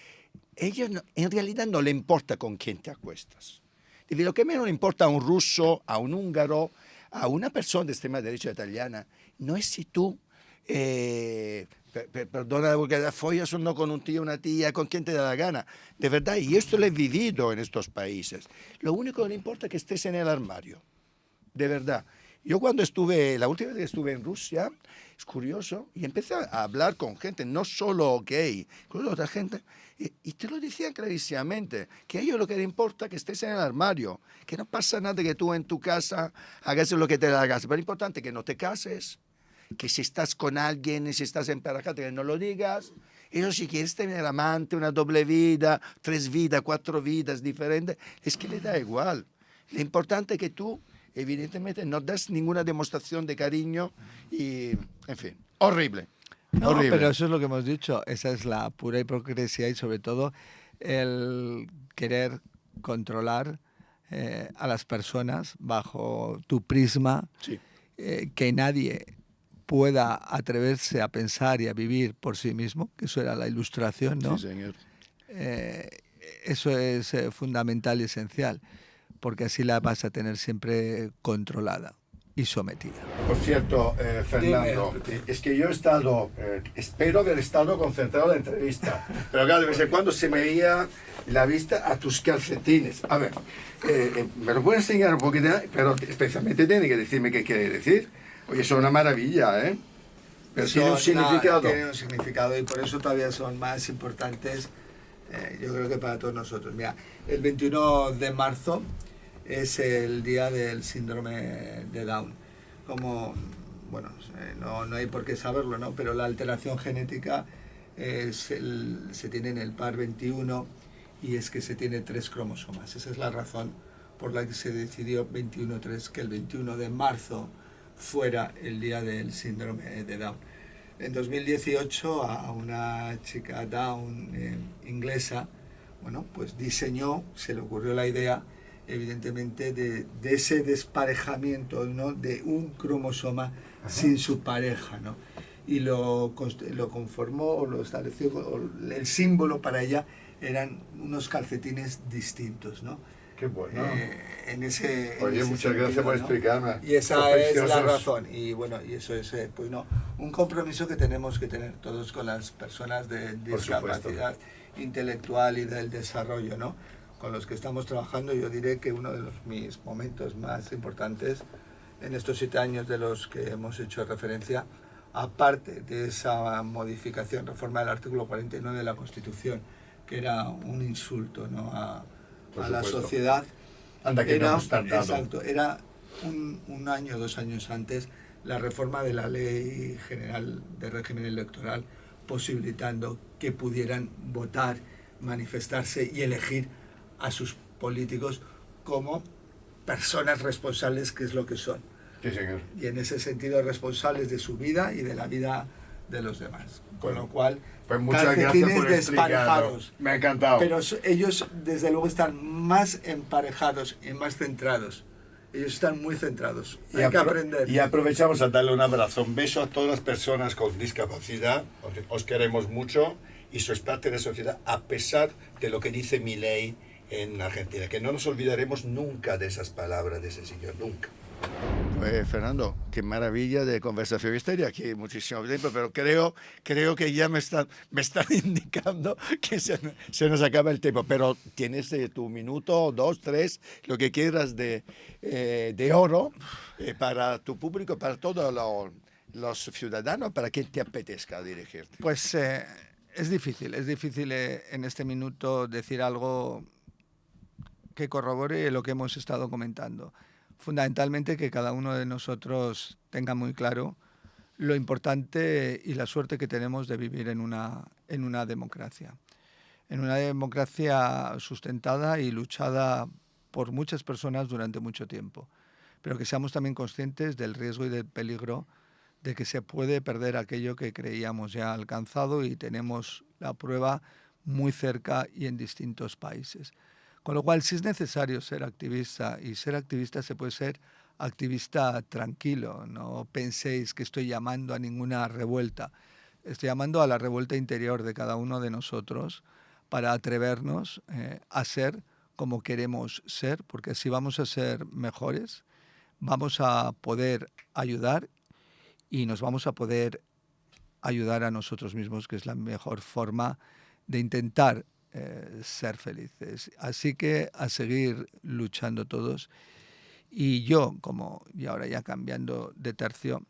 ellos en realidad no le importa con quién te acuestas. Lo que menos le importa a un ruso, a un húngaro, a una persona de extrema derecha italiana, no es si tú, perdona porque follas o no con un tío, una tía, con quien te da la gana. De verdad, y esto lo he vivido en estos países. Lo único que le importa es que estés en el armario. De verdad. Yo la última vez que estuve en Rusia, es curioso, y empecé a hablar con gente, no solo gay, con otra gente, y te lo decían clarísimamente, que a ellos lo que les importa es que estés en el armario, que no pasa nada que tú en tu casa hagas lo que te da la gana, pero es importante que no te cases, que si estás con alguien, si estás emparejado, que no lo digas. Eso si quieres tener amante, una doble vida, 3 vidas, 4 vidas diferentes, es que le da igual. Lo importante es que tú evidentemente no das ninguna demostración de cariño y, en fin, horrible. No, horrible. Pero eso es lo que hemos dicho, esa es la pura hipocresía y sobre todo el querer controlar a las personas bajo tu prisma, Sí. Que nadie pueda atreverse a pensar y a vivir por sí mismo, que eso era la ilustración, ¿no? Sí, señor. Eso es fundamental y esencial, porque así la vas a tener siempre controlada y sometida. Por cierto, Fernando, es que yo he estado, espero haber estado concentrado en la entrevista, pero claro, de vez en cuando se me veía la vista a tus calcetines. A ver, me lo puedes enseñar un poquito, pero especialmente tiene que decirme qué quiere decir. Oye, eso es una maravilla, ¿eh? Pero tiene un significado. Tiene un significado y por eso todavía son más importantes, yo creo que para todos nosotros. Mira, el 21 de marzo es el día del síndrome de Down. Como, bueno, no hay por qué saberlo, ¿no? Pero la alteración genética se tiene en el par 21 y es que se tiene 3 cromosomas. Esa es la razón por la que se decidió 21-3, que el 21 de marzo fuera el día del síndrome de Down. En 2018 a una chica Down inglesa, bueno, pues diseñó, se le ocurrió la idea, evidentemente, de ese desparejamiento, ¿no?, de un cromosoma sin su pareja, ¿no? Y lo conformó o lo estableció, el símbolo para ella eran unos calcetines distintos, ¿no? Qué bueno. Oye, muchas gracias por explicarme. Y esa es la razón. Y bueno, y eso es pues no, un compromiso que tenemos que tener todos con las personas de discapacidad intelectual y del desarrollo, ¿no? con los que estamos trabajando, yo diré que uno de mis momentos más importantes en estos 7 años de los que hemos hecho referencia, aparte de esa modificación, reforma del artículo 49 de la Constitución, que era un insulto, ¿no?, a la sociedad. Anda, que no hemos tardado. Exacto, era un año, 2 años antes, la reforma de la Ley General de Régimen Electoral, posibilitando que pudieran votar, manifestarse y elegir a sus políticos como personas responsables, que es lo que son. Sí, señor. Y en ese sentido responsables de su vida y de la vida de los demás. Con lo cual, pues muchas gracias por desparejados. Me ha encantado. Pero ellos, desde luego, están más emparejados y más centrados. Ellos están muy centrados. Hay que aprender. Y aprovechamos a darle un abrazo, un beso a todas las personas con discapacidad. Os queremos mucho y sois parte de la sociedad, a pesar de lo que dice Milei en Argentina, que no nos olvidaremos nunca de esas palabras de ese señor, nunca. Pues Fernando, qué maravilla de conversación. Estaría aquí muchísimo tiempo, pero creo que ya me están indicando que se nos acaba el tiempo. Pero tienes tu minuto, 2, 3, lo que quieras de oro para tu público, para todos los ciudadanos, para que te apetezca dirigirte. Pues es difícil en este minuto decir algo que corrobore lo que hemos estado comentando. Fundamentalmente que cada uno de nosotros tenga muy claro lo importante y la suerte que tenemos de vivir en una democracia. En una democracia sustentada y luchada por muchas personas durante mucho tiempo. Pero que seamos también conscientes del riesgo y del peligro de que se puede perder aquello que creíamos ya alcanzado, y tenemos la prueba muy cerca y en distintos países. Con lo cual, si es necesario ser activista, y ser activista se puede ser activista tranquilo, no penséis que estoy llamando a ninguna revuelta. Estoy llamando a la revuelta interior de cada uno de nosotros para atrevernos a ser como queremos ser, porque así vamos a ser mejores, vamos a poder ayudar y nos vamos a poder ayudar a nosotros mismos, que es la mejor forma de intentar ser felices. Así que a seguir luchando todos. Y yo, y ahora ya cambiando de tercio,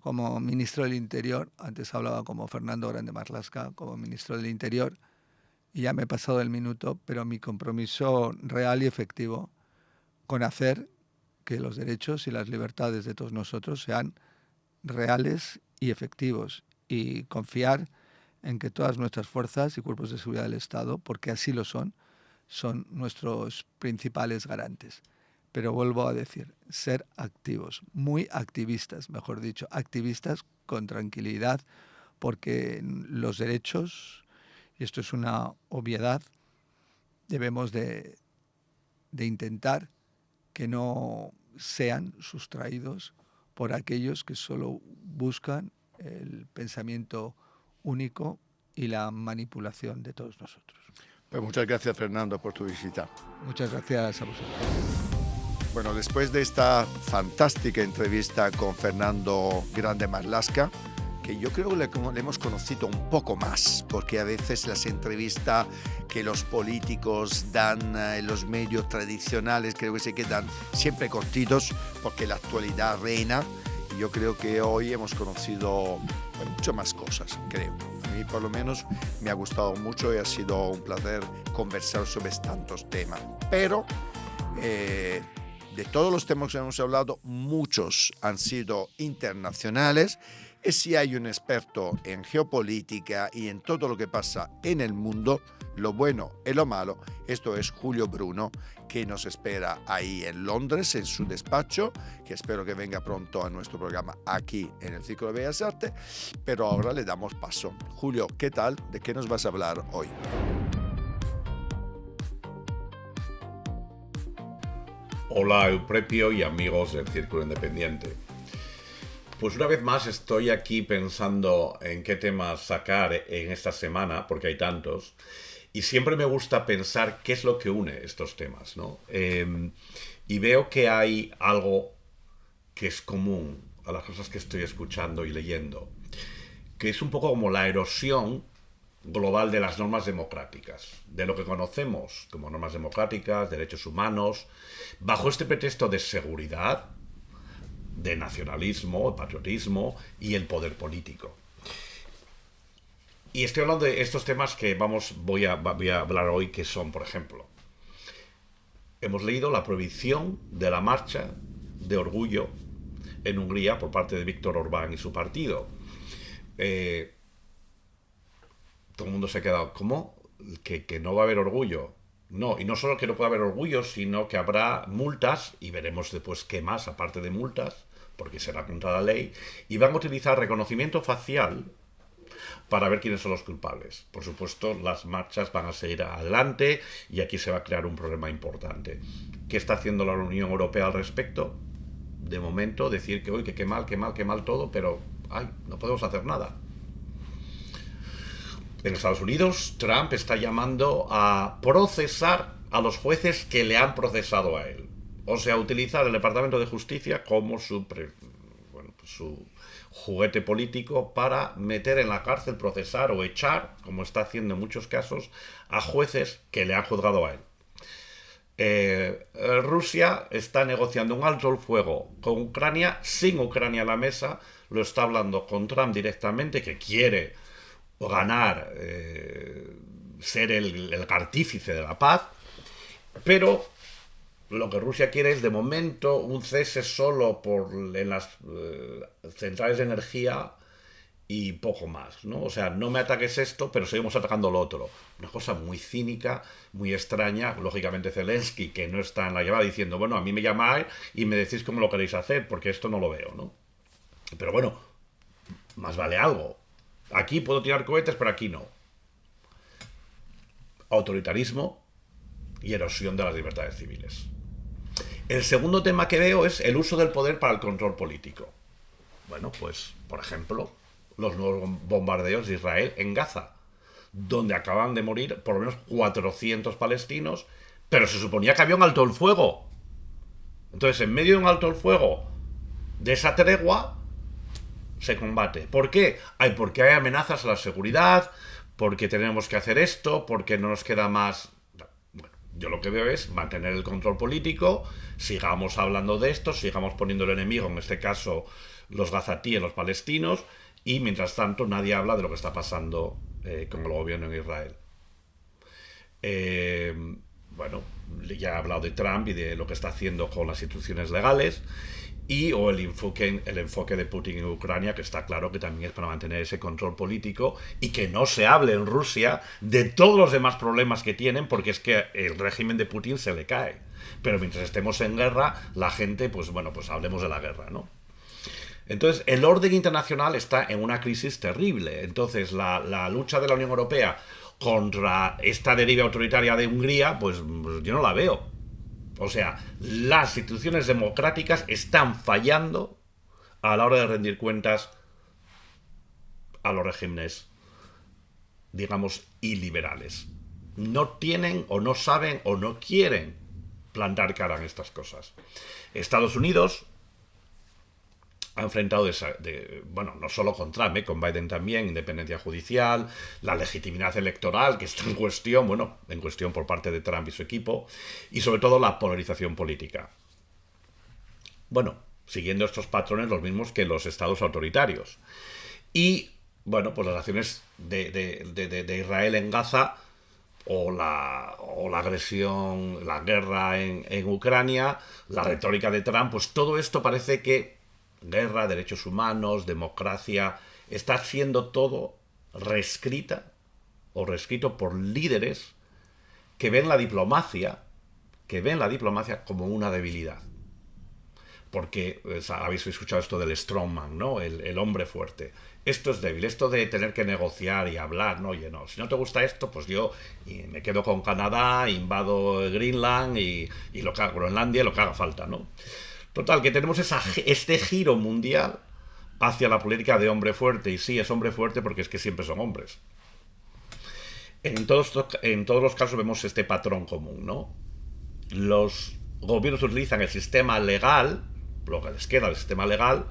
como ministro del Interior, antes hablaba como Fernando Grande Marlaska, como ministro del Interior, y ya me he pasado el minuto, pero mi compromiso real y efectivo con hacer que los derechos y las libertades de todos nosotros sean reales y efectivos, y confiar en que todas nuestras fuerzas y cuerpos de seguridad del Estado, porque así lo son nuestros principales garantes. Pero vuelvo a decir, ser activos, muy activistas, mejor dicho, activistas con tranquilidad, porque los derechos, y esto es una obviedad, debemos de intentar que no sean sustraídos por aquellos que solo buscan el pensamiento único y la manipulación de todos nosotros. Pues muchas gracias, Fernando, por tu visita. Muchas gracias a vosotros. Bueno, después de esta fantástica entrevista con Fernando Grande Marlaska, que yo creo que le hemos conocido un poco más, porque a veces las entrevistas que los políticos dan en los medios tradicionales creo que se quedan siempre cortitos, porque la actualidad reina. Y yo creo que hoy hemos conocido mucho más cosas, creo. A mí por lo menos me ha gustado mucho y ha sido un placer conversar sobre tantos temas. Pero de todos los temas que hemos hablado, muchos han sido internacionales. Y si hay un experto en geopolítica y en todo lo que pasa en el mundo, lo bueno y lo malo, esto es Julio Bruno, que nos espera ahí en Londres, en su despacho, que espero que venga pronto a nuestro programa aquí en el Círculo de Bellas Artes. Pero ahora le damos paso. Julio, ¿qué tal? ¿De qué nos vas a hablar hoy? Hola Euprepio y amigos del Círculo Independiente. Pues una vez más estoy aquí pensando en qué temas sacar en esta semana, porque hay tantos, y siempre me gusta pensar qué es lo que une estos temas, ¿no? Y veo que hay algo que es común a las cosas que estoy escuchando y leyendo, que es un poco como la erosión global de las normas democráticas, de lo que conocemos como normas democráticas, derechos humanos, bajo este pretexto de seguridad, de nacionalismo, patriotismo y el poder político. Y estoy hablando de estos temas que voy a hablar hoy, que son, por ejemplo, hemos leído la prohibición de la marcha de orgullo en Hungría por parte de Viktor Orbán y su partido. Todo el mundo se ha quedado, ¿cómo? ¿Que no va a haber orgullo? No, y no solo que no pueda haber orgullo, sino que habrá multas, y veremos después qué más, aparte de multas, porque será contra la ley, y van a utilizar reconocimiento facial para ver quiénes son los culpables. Por supuesto, las marchas van a seguir adelante y aquí se va a crear un problema importante. ¿Qué está haciendo la Unión Europea al respecto? De momento, decir que hoy que qué mal todo, pero no podemos hacer nada. En Estados Unidos, Trump está llamando a procesar a los jueces que le han procesado a él. O sea, utilizar el Departamento de Justicia como su juguete político para meter en la cárcel, procesar o echar, como está haciendo en muchos casos, a jueces que le han juzgado a él. Rusia está negociando un alto el fuego con Ucrania, sin Ucrania a la mesa, lo está hablando con Trump directamente, que quiere ganar, ser el artífice de la paz, pero lo que Rusia quiere es, de momento, un cese solo en las centrales de energía y poco más, ¿no? O sea, no me ataques esto, pero seguimos atacando lo otro. Una cosa muy cínica, muy extraña. Lógicamente Zelensky, que no está en la llamada, diciendo, bueno, a mí me llamáis y me decís cómo lo queréis hacer, porque esto no lo veo, ¿no? Pero bueno, más vale algo. Aquí puedo tirar cohetes, pero aquí no. Autoritarismo y erosión de las libertades civiles. El segundo tema que veo es el uso del poder para el control político. Bueno, pues, por ejemplo, los nuevos bombardeos de Israel en Gaza, donde acaban de morir por lo menos 400 palestinos, pero se suponía que había un alto el fuego. Entonces, en medio de un alto el fuego, de esa tregua, se combate. ¿Por qué? Porque hay amenazas a la seguridad, porque tenemos que hacer esto, porque no nos queda más. Bueno, yo lo que veo es mantener el control político, sigamos hablando de esto, sigamos poniendo el enemigo, en este caso los gazatíes, los palestinos, y mientras tanto nadie habla de lo que está pasando con el gobierno en Israel. Bueno, ya he hablado de Trump y de lo que está haciendo con las instituciones legales, o el enfoque de Putin en Ucrania, que está claro que también es para mantener ese control político y que no se hable en Rusia de todos los demás problemas que tienen, porque es que el régimen de Putin se le cae. Pero mientras estemos en guerra, la gente, pues bueno, pues hablemos de la guerra, ¿no? Entonces, el orden internacional está en una crisis terrible. Entonces, la lucha de la Unión Europea contra esta deriva autoritaria de Hungría, pues yo no la veo. O sea, las instituciones democráticas están fallando a la hora de rendir cuentas a los regímenes, digamos, iliberales. No tienen o no saben o no quieren plantar cara en estas cosas. Estados Unidos ha enfrentado, bueno, no solo con Trump, con Biden también, independencia judicial, la legitimidad electoral que está en cuestión, bueno, en cuestión por parte de Trump y su equipo, y sobre todo la polarización política. Bueno, siguiendo estos patrones los mismos que los estados autoritarios. Y, bueno, pues las acciones de Israel en Gaza, o la agresión, la guerra en Ucrania, la retórica de Trump, pues todo esto parece que guerra, derechos humanos, democracia, está siendo todo reescrito por líderes que ven la diplomacia como una debilidad. Porque habéis escuchado esto del strongman, ¿no? El hombre fuerte. Esto es débil, esto de tener que negociar y hablar, ¿no? Oye, no, si no te gusta esto, pues yo me quedo con Canadá, invado Greenland y Groenlandia, lo que haga falta, ¿no? Total, que tenemos este giro mundial hacia la política de hombre fuerte. Y sí, es hombre fuerte porque es que siempre son hombres. En todos los casos vemos este patrón común, ¿no? Los gobiernos utilizan el sistema legal, lo que les queda del sistema legal,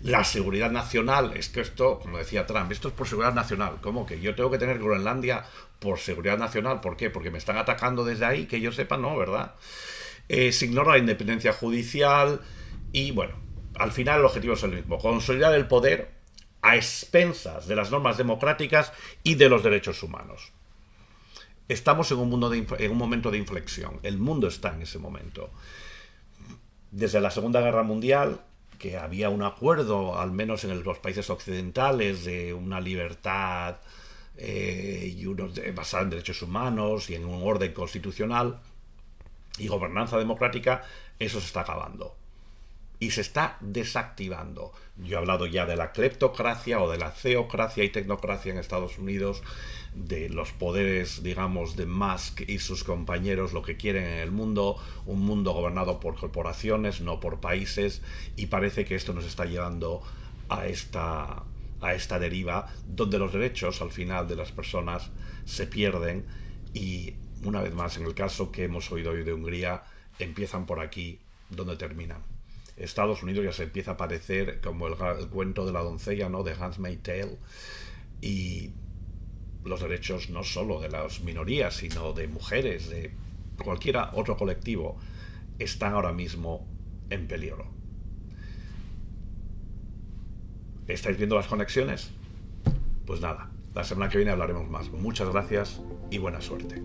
La seguridad nacional, es que esto, como decía Trump, esto es por seguridad nacional. ¿Cómo que yo tengo que tener Groenlandia por seguridad nacional? ¿Por qué? Porque me están atacando desde ahí, que yo sepa, no, ¿verdad? Se ignora la independencia judicial y, bueno, al final el objetivo es el mismo: consolidar el poder a expensas de las normas democráticas y de los derechos humanos. Estamos en un momento de inflexión. El mundo está en ese momento. Desde la Segunda Guerra Mundial, que había un acuerdo, al menos en los países occidentales, de una libertad basada en derechos humanos y en un orden constitucional y gobernanza democrática, eso se está acabando. Y se está desactivando. Yo he hablado ya de la cleptocracia o de la theocracia y tecnocracia en Estados Unidos, de los poderes, digamos, de Musk y sus compañeros, lo que quieren en el mundo, un mundo gobernado por corporaciones, no por países, y parece que esto nos está llevando a esta deriva, donde los derechos, al final, de las personas se pierden y, una vez más, en el caso que hemos oído hoy de Hungría, empiezan por aquí, donde terminan. Estados Unidos ya se empieza a parecer como el cuento de la doncella, ¿no?, de Handmaid's Tale, y los derechos no solo de las minorías, sino de mujeres, de cualquier otro colectivo, están ahora mismo en peligro. ¿Estáis viendo las conexiones? Pues nada, la semana que viene hablaremos más. Muchas gracias y buena suerte.